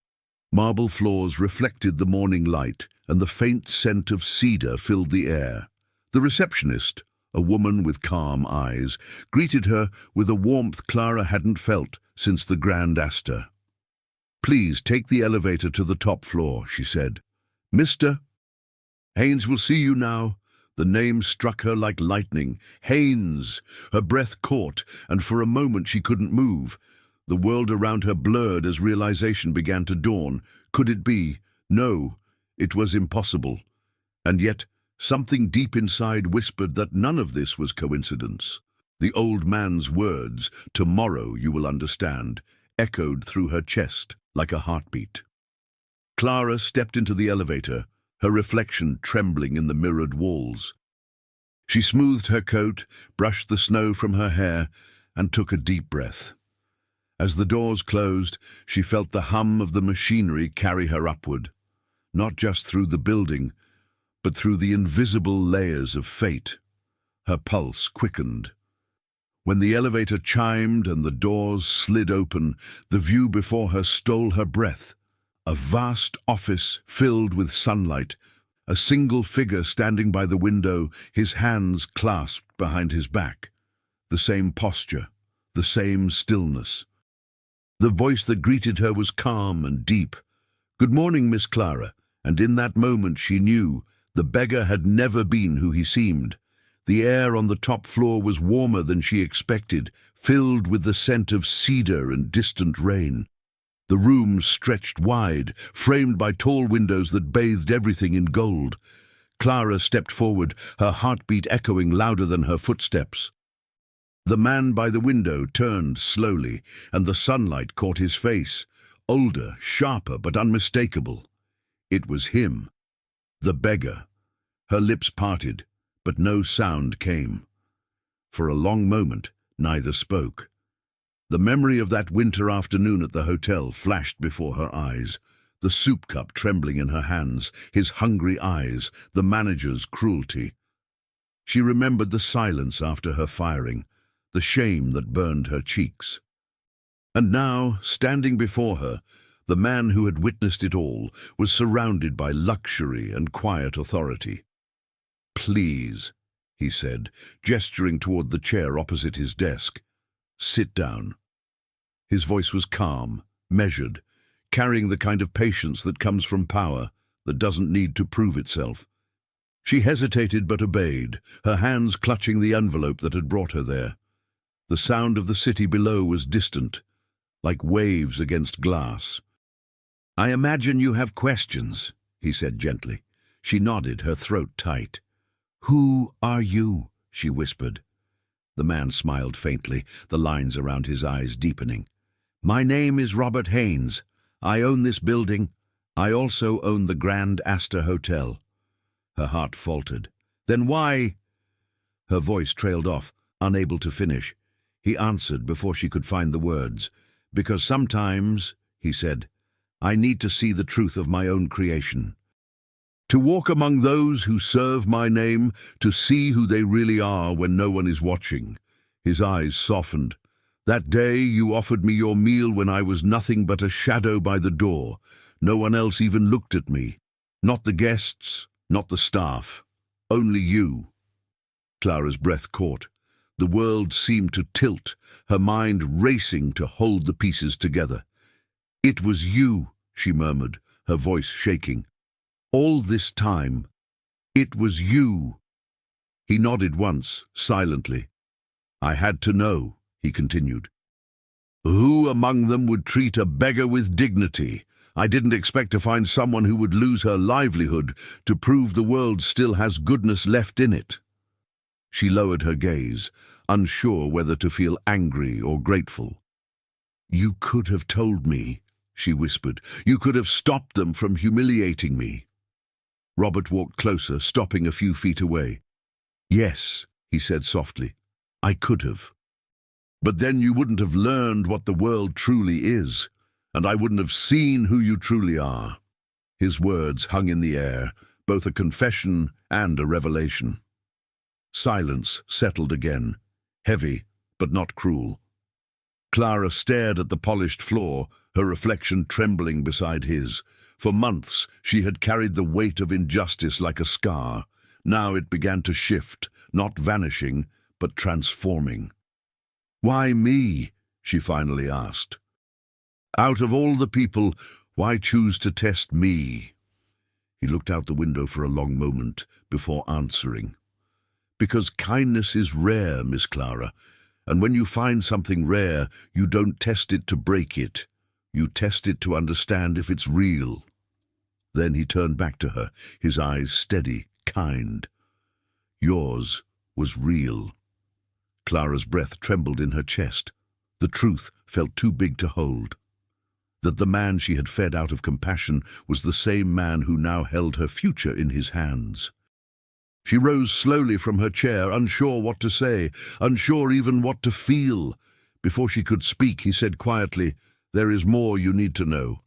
[SPEAKER 1] Marble floors reflected the morning light, and the faint scent of cedar filled the air. The receptionist, a woman with calm eyes, greeted her with a warmth Clara hadn't felt since the Grand Astor. "Please take the elevator to the top floor," she said. "Mr. Haynes will see you now." The name struck her like lightning. Haynes! Her breath caught, and for a moment she couldn't move. The world around her blurred as realization began to dawn. Could it be? No, it was impossible. And yet, something deep inside whispered that none of this was coincidence. The old man's words, "Tomorrow you will understand," echoed through her chest like a heartbeat. Clara stepped into the elevator, her reflection trembling in the mirrored walls. She smoothed her coat, brushed the snow from her hair, and took a deep breath. As the doors closed, she felt the hum of the machinery carry her upward, not just through the building, but through the invisible layers of fate. Her pulse quickened. When the elevator chimed and the doors slid open, the view before her stole her breath. A vast office filled with sunlight, a single figure standing by the window, his hands clasped behind his back. The same posture, the same stillness. The voice that greeted her was calm and deep. "Good morning, Miss Clara," and in that moment she knew the beggar had never been who he seemed. The air on the top floor was warmer than she expected, filled with the scent of cedar and distant rain. The room stretched wide, framed by tall windows that bathed everything in gold. Clara stepped forward, her heartbeat echoing louder than her footsteps. The man by the window turned slowly, and the sunlight caught his face, older, sharper, but unmistakable. It was him, the beggar. Her lips parted, but no sound came. For a long moment, neither spoke. The memory of that winter afternoon at the hotel flashed before her eyes, the soup cup trembling in her hands, his hungry eyes, the manager's cruelty. She remembered the silence after her firing, the shame that burned her cheeks. And now, standing before her, the man who had witnessed it all was surrounded by luxury and quiet authority. "Please," he said, gesturing toward the chair opposite his desk. "Sit down." His voice was calm, measured, carrying the kind of patience that comes from power, that doesn't need to prove itself. She hesitated but obeyed, her hands clutching the envelope that had brought her there. The sound of the city below was distant, like waves against glass. "I imagine you have questions," he said gently. She nodded, her throat tight. "Who are you?" she whispered. The man smiled faintly, the lines around his eyes deepening. "My name is Robert Haynes. I own this building. I also own the Grand Astor Hotel." Her heart faltered. "Then why—" Her voice trailed off, unable to finish. He answered before she could find the words. "Because sometimes," he said, "I need to see the truth of my own creation. To walk among those who serve my name, to see who they really are when no one is watching." His eyes softened. "That day you offered me your meal when I was nothing but a shadow by the door. No one else even looked at me. Not the guests, not the staff. Only you." Clara's breath caught. The world seemed to tilt, her mind racing to hold the pieces together. "It was you," she murmured, her voice shaking. "All this time, it was you." He nodded once, silently. "I had to know," he continued. "Who among them would treat a beggar with dignity? I didn't expect to find someone who would lose her livelihood to prove the world still has goodness left in it." She lowered her gaze, unsure whether to feel angry or grateful. "You could have told me," she whispered. "You could have stopped them from humiliating me." Robert walked closer, stopping a few feet away. "Yes," he said softly, "I could have. But then you wouldn't have learned what the world truly is, and I wouldn't have seen who you truly are." His words hung in the air, both a confession and a revelation. Silence settled again, heavy but not cruel. Clara stared at the polished floor, her reflection trembling beside his. For months she had carried the weight of injustice like a scar. Now it began to shift, not vanishing, but transforming. "Why me?" she finally asked. "Out of all the people, why choose to test me?" He looked out the window for a long moment before answering. "Because kindness is rare, Miss Clara, and when you find something rare, you don't test it to break it. You test it to understand if it's real." Then he turned back to her, his eyes steady, kind. "Yours was real." Clara's breath trembled in her chest. The truth felt too big to hold. That the man she had fed out of compassion was the same man who now held her future in his hands. She rose slowly from her chair, unsure what to say, unsure even what to feel. Before she could speak, he said quietly, "There is more you need to know,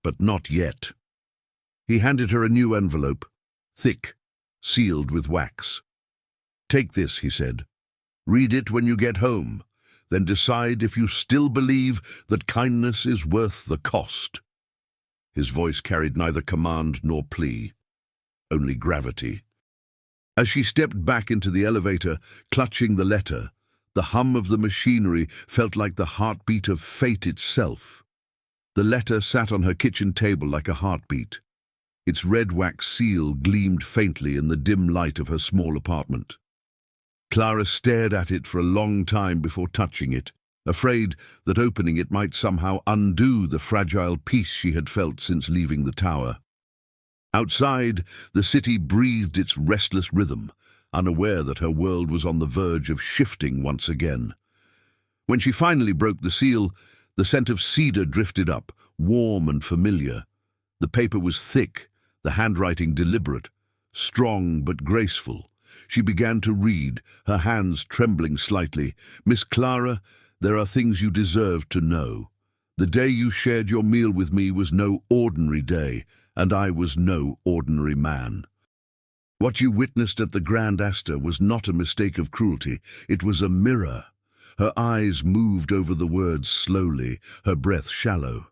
[SPEAKER 1] but not yet." He handed her a new envelope, thick, sealed with wax. "Take this," he said. "Read it when you get home. Then decide if you still believe that kindness is worth the cost." His voice carried neither command nor plea, only gravity. As she stepped back into the elevator, clutching the letter, the hum of the machinery felt like the heartbeat of fate itself. The letter sat on her kitchen table like a heartbeat. Its red wax seal gleamed faintly in the dim light of her small apartment. Clara stared at it for a long time before touching it, afraid that opening it might somehow undo the fragile peace she had felt since leaving the tower. Outside, the city breathed its restless rhythm, unaware that her world was on the verge of shifting once again. When she finally broke the seal, the scent of cedar drifted up, warm and familiar. The paper was thick, the handwriting deliberate, strong but graceful. She began to read, her hands trembling slightly. "Miss Clara, there are things you deserve to know. The day you shared your meal with me was no ordinary day, and I was no ordinary man. What you witnessed at the Grand Astor was not a mistake of cruelty. It was a mirror." Her eyes moved over the words slowly, her breath shallow.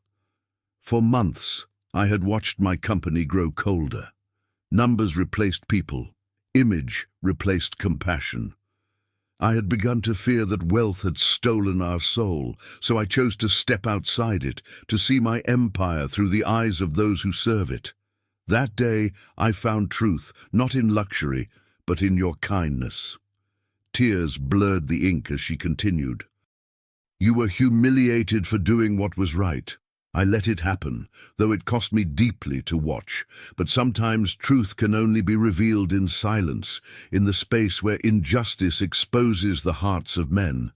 [SPEAKER 1] "For months, I had watched my company grow colder. Numbers replaced people. Image replaced compassion. I had begun to fear that wealth had stolen our soul, so I chose to step outside it, to see my empire through the eyes of those who serve it. That day I found truth, not in luxury, but in your kindness." Tears blurred the ink as she continued. "You were humiliated for doing what was right. I let it happen, though it cost me deeply to watch. But sometimes truth can only be revealed in silence, in the space where injustice exposes the hearts of men.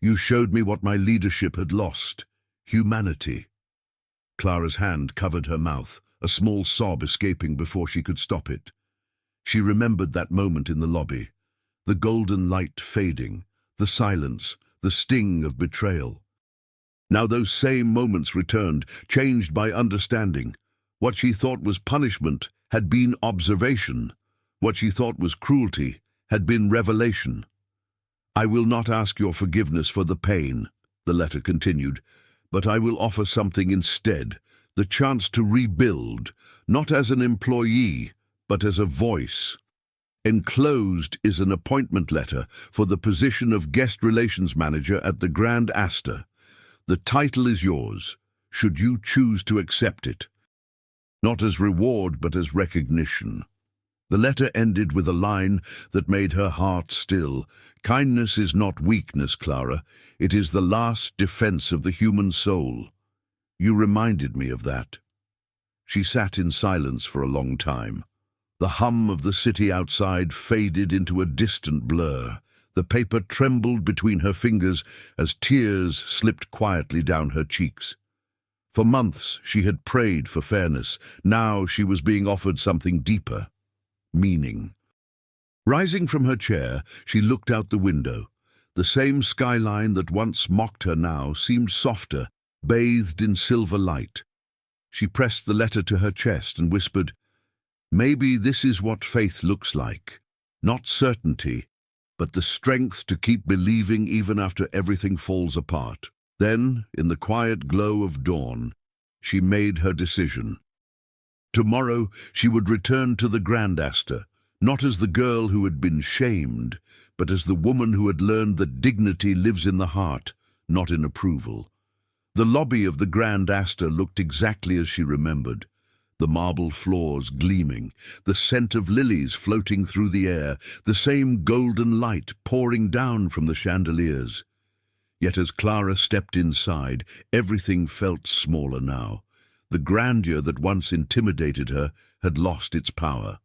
[SPEAKER 1] You showed me what my leadership had lost: humanity." Clara's hand covered her mouth, a small sob escaping before she could stop it. She remembered that moment in the lobby, the golden light fading, the silence, the sting of betrayal. Now those same moments returned, changed by understanding. What she thought was punishment had been observation. What she thought was cruelty had been revelation. "I will not ask your forgiveness for the pain," the letter continued, "but I will offer something instead, the chance to rebuild, not as an employee, but as a voice." Enclosed is an appointment letter for the position of Guest Relations Manager at the Grand Astor. The title is yours, should you choose to accept it. Not as reward, but as recognition. The letter ended with a line that made her heart still. "Kindness is not weakness, Clara. It is the last defense of the human soul. You reminded me of that." She sat in silence for a long time. The hum of the city outside faded into a distant blur. The paper trembled between her fingers as tears slipped quietly down her cheeks. For months she had prayed for fairness. Now she was being offered something deeper: meaning. Rising from her chair, she looked out the window. The same skyline that once mocked her now seemed softer, bathed in silver light. She pressed the letter to her chest and whispered, "Maybe this is what faith looks like. Not certainty, but the strength to keep believing even after everything falls apart." Then, in the quiet glow of dawn, she made her decision. Tomorrow she would return to the Grand Astor, not as the girl who had been shamed, but as the woman who had learned that dignity lives in the heart, not in approval. The lobby of the Grand Astor looked exactly as she remembered. The marble floors gleaming, the scent of lilies floating through the air, the same golden light pouring down from the chandeliers. Yet as Clara stepped inside, everything felt smaller now. The grandeur that once intimidated her had lost its power.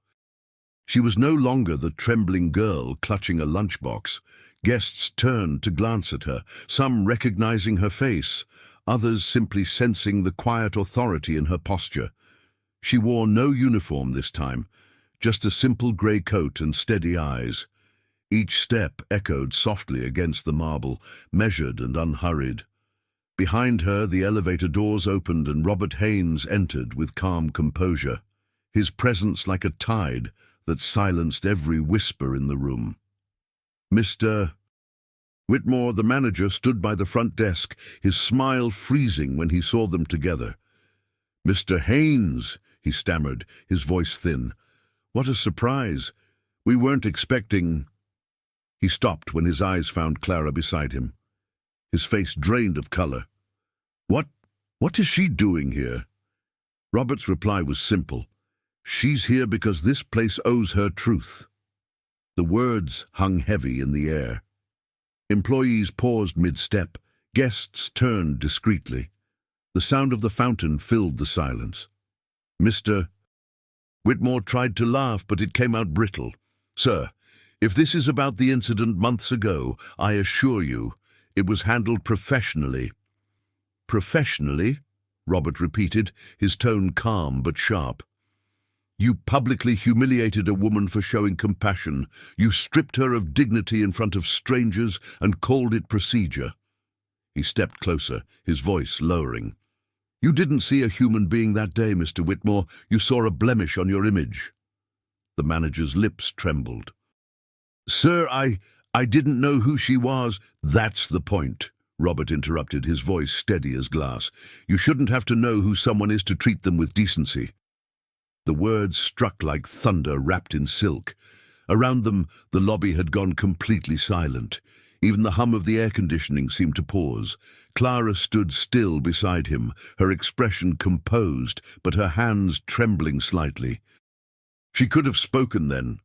[SPEAKER 1] She was no longer the trembling girl clutching a lunchbox. Guests turned to glance at her, some recognizing her face, others simply sensing the quiet authority in her posture. She wore no uniform this time, just a simple grey coat and steady eyes. Each step echoed softly against the marble, measured and unhurried. Behind her, the elevator doors opened and Robert Haynes entered with calm composure, his presence like a tide that silenced every whisper in the room. Mr. Whitmore, the manager, stood by the front desk, his smile freezing when he saw them together. "Mr. Haynes," he stammered, his voice thin. "What a surprise. We weren't expecting—" He stopped when his eyes found Clara beside him. His face drained of color. What is she doing here?" Robert's reply was simple. "She's here because this place owes her truth." The words hung heavy in the air. Employees paused mid-step. Guests turned discreetly. The sound of the fountain filled the silence. Mr. Whitmore tried to laugh, but it came out brittle. "Sir, if this is about the incident months ago, I assure you, it was handled professionally." "Professionally?" Robert repeated, his tone calm but sharp. "You publicly humiliated a woman for showing compassion. You stripped her of dignity in front of strangers and called it procedure." He stepped closer, his voice lowering. "You didn't see a human being that day, Mr. Whitmore. You saw a blemish on your image." The manager's lips trembled. "Sir, I didn't know who she was." "That's the point," Robert interrupted, his voice steady as glass. "You shouldn't have to know who someone is to treat them with decency." The words struck like thunder wrapped in silk. Around them, the lobby had gone completely silent. Even the hum of the air conditioning seemed to pause. Clara stood still beside him, her expression composed, but her hands trembling slightly. She could have spoken then,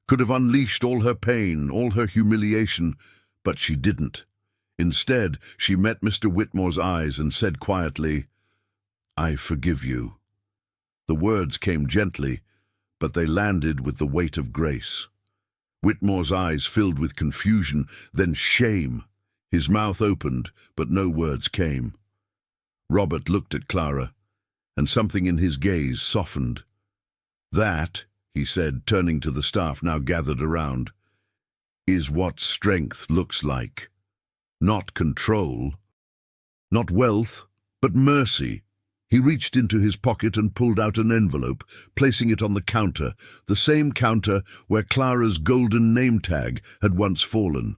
[SPEAKER 1] could have unleashed all her pain, all her humiliation, but she didn't. Instead, she met Mr. Whitmore's eyes and said quietly, I forgive you." The words came gently, but they landed with the weight of grace. Whitmore's eyes filled with confusion, then shame. His mouth opened, but no words came. Robert looked at Clara, and something in his gaze softened. "That," he said, turning to the staff now gathered around, "is what strength looks like. Not control, not wealth, but mercy." He reached into his pocket and pulled out an envelope, placing it on the counter, the same counter where Clara's golden name tag had once fallen.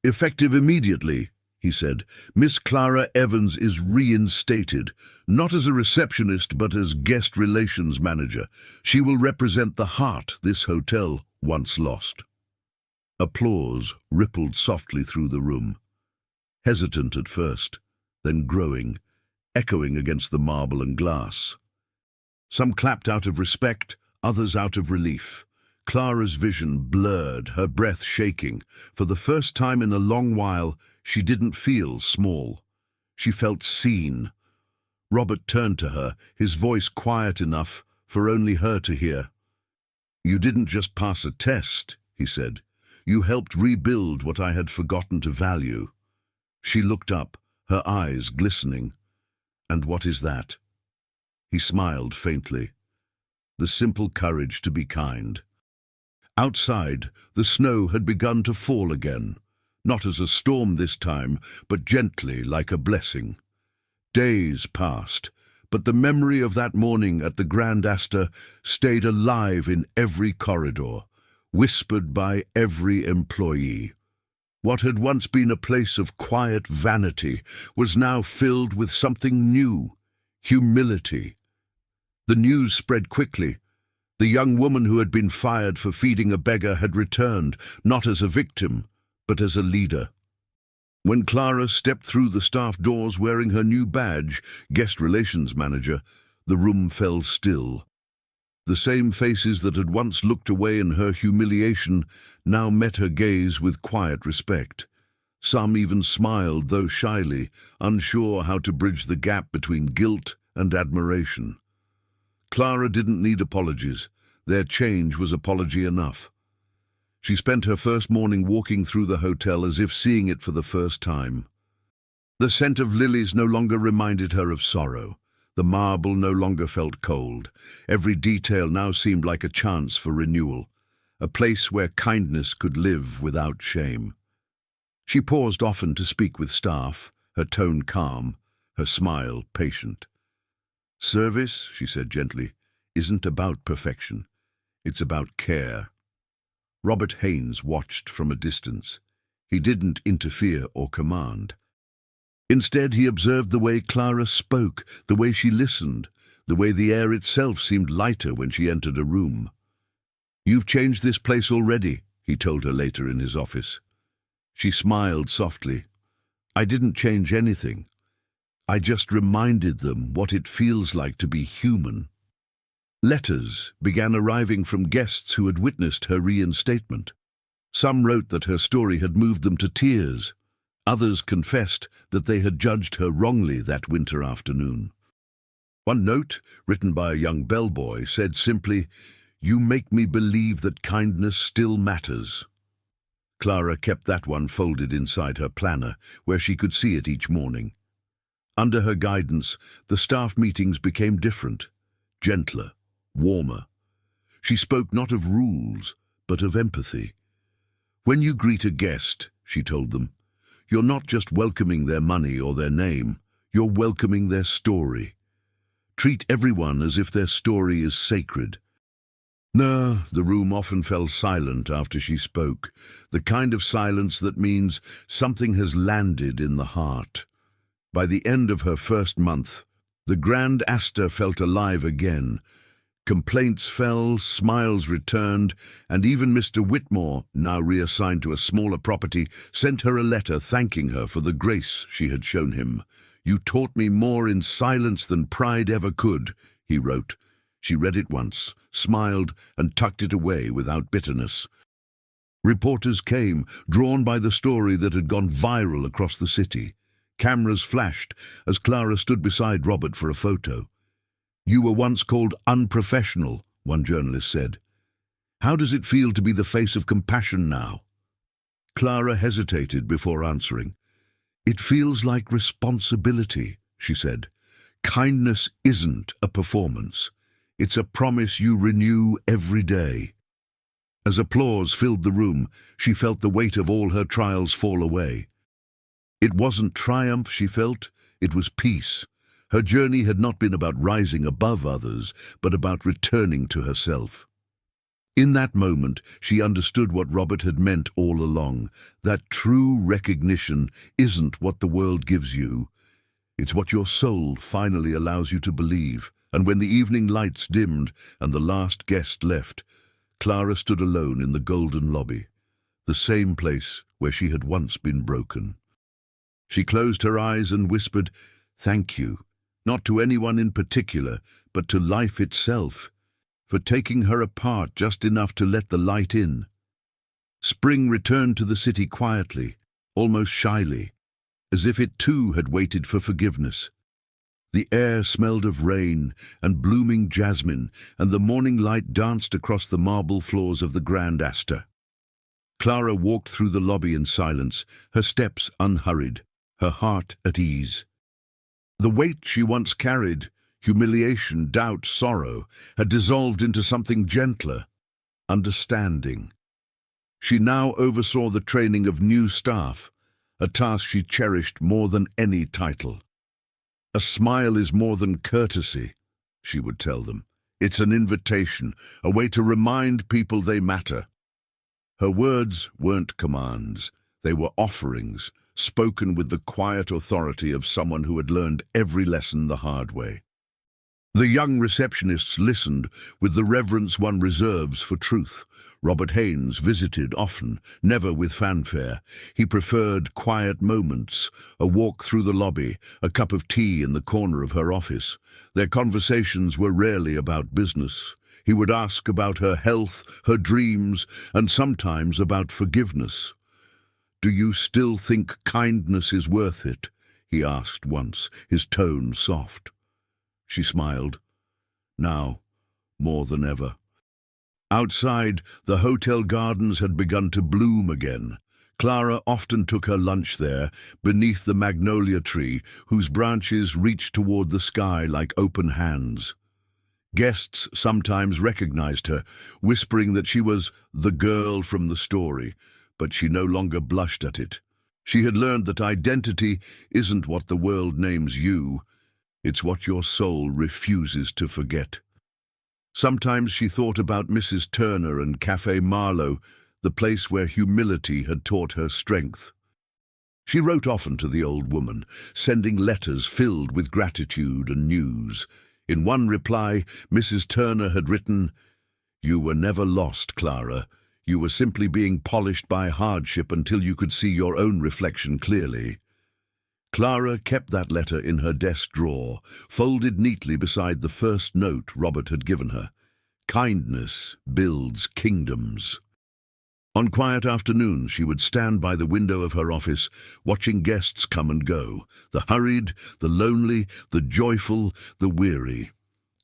[SPEAKER 1] "Effective immediately," he said. "Miss Clara Evans is reinstated, not as a receptionist but as guest relations manager. She will represent the heart this hotel once lost." Applause rippled softly through the room, hesitant at first, then growing, echoing against the marble and glass. Some clapped out of respect, others out of relief. Clara's vision blurred, her breath shaking. For the first time in a long while, she didn't feel small. She felt seen. Robert turned to her, his voice quiet enough for only her to hear. "You didn't just pass a test," he said. "You helped rebuild what I had forgotten to value." She looked up, her eyes glistening. "And what is that?" He smiled faintly. "The simple courage to be kind." Outside, the snow had begun to fall again, not as a storm this time, but gently like a blessing. Days passed, but the memory of that morning at the Grand Astor stayed alive in every corridor, whispered by every employee. What had once been a place of quiet vanity was now filled with something new, humility. The news spread quickly. The young woman who had been fired for feeding a beggar had returned, not as a victim, but as a leader. When Clara stepped through the staff doors wearing her new badge, guest relations manager, the room fell still. The same faces that had once looked away in her humiliation now met her gaze with quiet respect. Some even smiled, though shyly, unsure how to bridge the gap between guilt and admiration. Clara didn't need apologies. Their change was apology enough. She spent her first morning walking through the hotel as if seeing it for the first time. The scent of lilies no longer reminded her of sorrow. The marble no longer felt cold. Every detail now seemed like a chance for renewal, a place where kindness could live without shame. She paused often to speak with staff, her tone calm, her smile patient. "Service," she said gently, "isn't about perfection. It's about care." Robert Haynes watched from a distance. He didn't interfere or command. Instead, he observed the way Clara spoke, the way she listened, the way the air itself seemed lighter when she entered a room. "You've changed this place already," he told her later in his office. She smiled softly. "I didn't change anything. I just reminded them what it feels like to be human." Letters began arriving from guests who had witnessed her reinstatement. Some wrote that her story had moved them to tears. Others confessed that they had judged her wrongly that winter afternoon. One note, written by a young bellboy, said simply, "You make me believe that kindness still matters." Clara kept that one folded inside her planner, where she could see it each morning. Under her guidance, the staff meetings became different, gentler, warmer. She spoke not of rules, but of empathy. "When you greet a guest," she told them, "you're not just welcoming their money or their name, you're welcoming their story. Treat everyone as if their story is sacred." No, the room often fell silent after she spoke, the kind of silence that means something has landed in the heart. By the end of her first month, the Grand Astor felt alive again. Complaints fell, smiles returned, and even Mr. Whitmore, now reassigned to a smaller property, sent her a letter thanking her for the grace she had shown him. "You taught me more in silence than pride ever could," he wrote. She read it once, smiled, and tucked it away without bitterness. Reporters came, drawn by the story that had gone viral across the city. Cameras flashed as Clara stood beside Robert for a photo. You were once called unprofessional, one journalist said. How does it feel to be the face of compassion now? Clara hesitated before answering. It feels like responsibility, she said. Kindness isn't a performance. It's a promise you renew every day. As applause filled the room, she felt the weight of all her trials fall away. It wasn't triumph she felt, it was peace. Her journey had not been about rising above others, but about returning to herself. In that moment, she understood what Robert had meant all along, that true recognition isn't what the world gives you. It's what your soul finally allows you to believe. And when the evening lights dimmed and the last guest left, Clara stood alone in the golden lobby, the same place where she had once been broken. She closed her eyes and whispered, "Thank you, not to anyone in particular, but to life itself, for taking her apart just enough to let the light in." Spring returned to the city quietly, almost shyly, as if it too had waited for forgiveness. The air smelled of rain and blooming jasmine, and the morning light danced across the marble floors of the Grand Astor. Clara walked through the lobby in silence, her steps unhurried, her heart at ease. The weight she once carried, humiliation, doubt, sorrow, had dissolved into something gentler, understanding. She now oversaw the training of new staff, a task she cherished more than any title. "A smile is more than courtesy," she would tell them. "It's an invitation, a way to remind people they matter." Her words weren't commands, they were offerings, spoken with the quiet authority of someone who had learned every lesson the hard way. The young receptionists listened with the reverence one reserves for truth. Robert Haynes visited often, never with fanfare. He preferred quiet moments, a walk through the lobby, a cup of tea in the corner of her office. Their conversations were rarely about business. He would ask about her health, her dreams, and sometimes about forgiveness. "Do you still think kindness is worth it?" he asked once, his tone soft. She smiled. Now, more than ever. Outside, the hotel gardens had begun to bloom again. Clara often took her lunch there, beneath the magnolia tree, whose branches reached toward the sky like open hands. Guests sometimes recognized her, whispering that she was the girl from the story, but she no longer blushed at it. She had learned that identity isn't what the world names you. It's what your soul refuses to forget. Sometimes she thought about Mrs. Turner and Café Marlowe, the place where humility had taught her strength. She wrote often to the old woman, sending letters filled with gratitude and news. In one reply, Mrs. Turner had written, "You were never lost, Clara. You were simply being polished by hardship until you could see your own reflection clearly." Clara kept that letter in her desk drawer, folded neatly beside the first note Robert had given her. Kindness builds kingdoms. On quiet afternoons, she would stand by the window of her office, watching guests come and go, the hurried, the lonely, the joyful, the weary.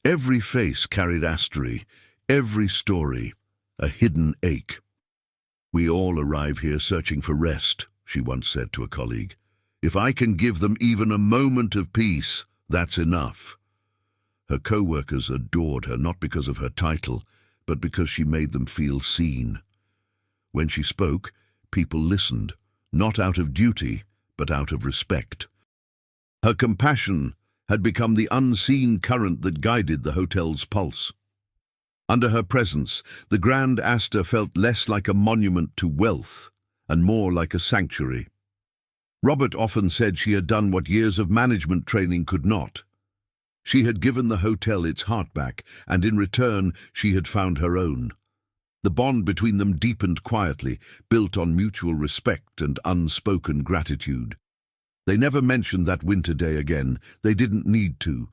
[SPEAKER 1] Every face carried astery, every story, a hidden ache. "We all arrive here searching for rest," she once said to a colleague. "If I can give them even a moment of peace, that's enough." Her co-workers adored her not because of her title, but because she made them feel seen. When she spoke, people listened, not out of duty, but out of respect. Her compassion had become the unseen current that guided the hotel's pulse. Under her presence, the Grand Astor felt less like a monument to wealth and more like a sanctuary. Robert often said she had done what years of management training could not. She had given the hotel its heart back, and in return she had found her own. The bond between them deepened quietly, built on mutual respect and unspoken gratitude. They never mentioned that winter day again. They didn't need to.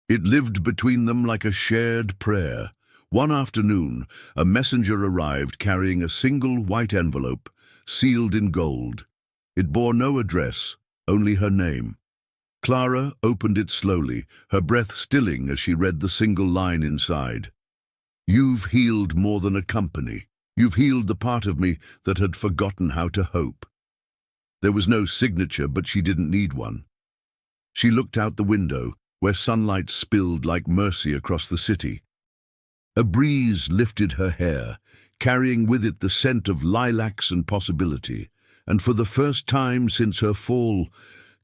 [SPEAKER 1] It lived between them like a shared prayer. One afternoon, a messenger arrived carrying a single white envelope, sealed in gold. It bore no address, only her name. Clara opened it slowly, her breath stilling as she read the single line inside. "You've healed more than a company. You've healed the part of me that had forgotten how to hope." There was no signature, but she didn't need one. She looked out the window, where sunlight spilled like mercy across the city. A breeze lifted her hair, carrying with it the scent of lilacs and possibility, and for the first time since her fall,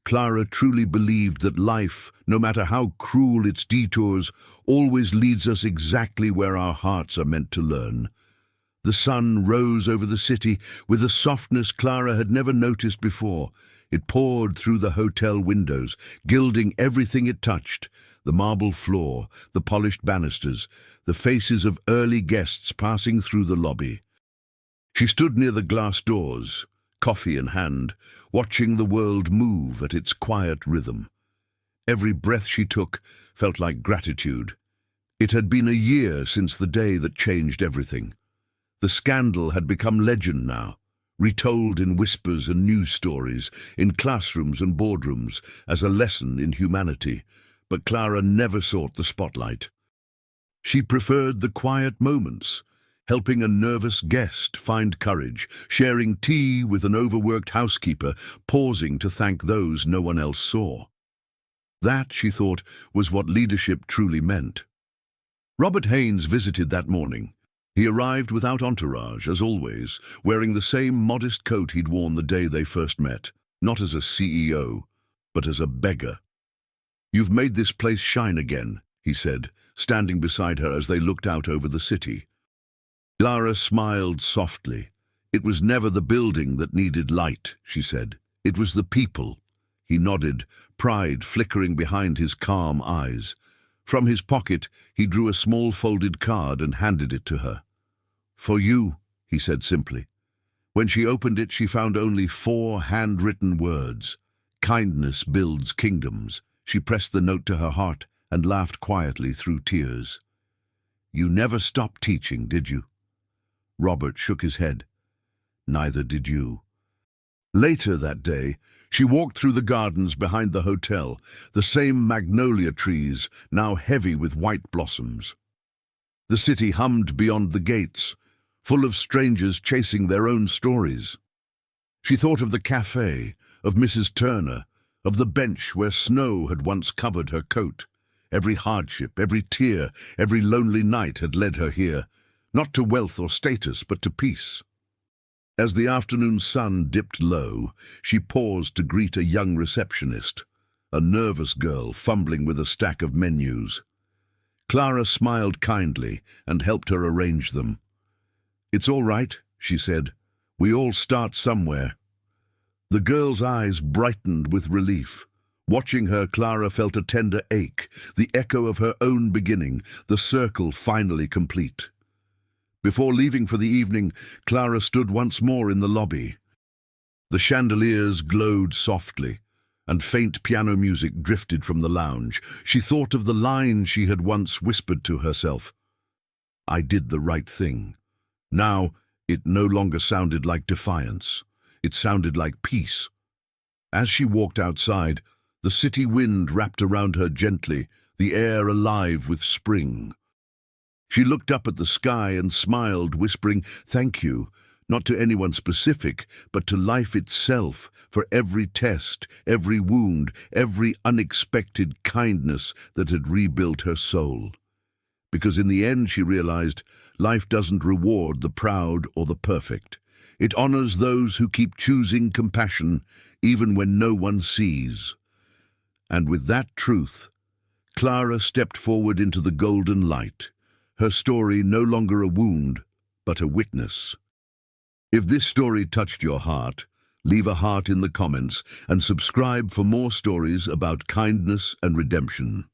[SPEAKER 1] Clara truly believed that life, no matter how cruel its detours, always leads us exactly where our hearts are meant to learn. The sun rose over the city with a softness Clara had never noticed before. It poured through the hotel windows, gilding everything it touched: the marble floor, the polished banisters, the faces of early guests passing through the lobby. She stood near the glass doors, coffee in hand, watching the world move at its quiet rhythm. Every breath she took felt like gratitude. It had been a year since the day that changed everything. The scandal had become legend now, retold in whispers and news stories, in classrooms and boardrooms, as a lesson in humanity. But Clara never sought the spotlight. She preferred the quiet moments, helping a nervous guest find courage, sharing tea with an overworked housekeeper, pausing to thank those no one else saw. That, she thought, was what leadership truly meant. Robert Haynes visited that morning. He arrived without entourage, as always, wearing the same modest coat he'd worn the day they first met, not as a CEO, but as a beggar. "You've made this place shine again," he said, standing beside her as they looked out over the city. Clara smiled softly. "It was never the building that needed light," she said. "It was the people." He nodded, pride flickering behind his calm eyes. From his pocket, he drew a small folded card and handed it to her. "For you," he said simply. When she opened it, she found only 4 handwritten words. "Kindness builds kingdoms." She pressed the note to her heart and laughed quietly through tears. "You never stopped teaching, did you?" Robert shook his head. "Neither did you." Later that day, she walked through the gardens behind the hotel, the same magnolia trees, now heavy with white blossoms. The city hummed beyond the gates, full of strangers chasing their own stories. She thought of the cafe, of Mrs. Turner, of the bench where snow had once covered her coat. Every hardship, every tear, every lonely night had led her here, not to wealth or status, but to peace. As the afternoon sun dipped low, she paused to greet a young receptionist, a nervous girl fumbling with a stack of menus. Clara smiled kindly and helped her arrange them. "It's all right," she said. "We all start somewhere." The girl's eyes brightened with relief. Watching her, Clara felt a tender ache, the echo of her own beginning, the circle finally complete. Before leaving for the evening, Clara stood once more in the lobby. The chandeliers glowed softly, and faint piano music drifted from the lounge. She thought of the line she had once whispered to herself. "I did the right thing." Now, it no longer sounded like defiance. It sounded like peace. As she walked outside, the city wind wrapped around her gently, the air alive with spring. She looked up at the sky and smiled, whispering, "Thank you," not to anyone specific, but to life itself, for every test, every wound, every unexpected kindness that had rebuilt her soul. Because in the end, she realized, life doesn't reward the proud or the perfect. It honors those who keep choosing compassion, even when no one sees. And with that truth, Clara stepped forward into the golden light, her story no longer a wound, but a witness. If this story touched your heart, leave a heart in the comments and subscribe for more stories about kindness and redemption.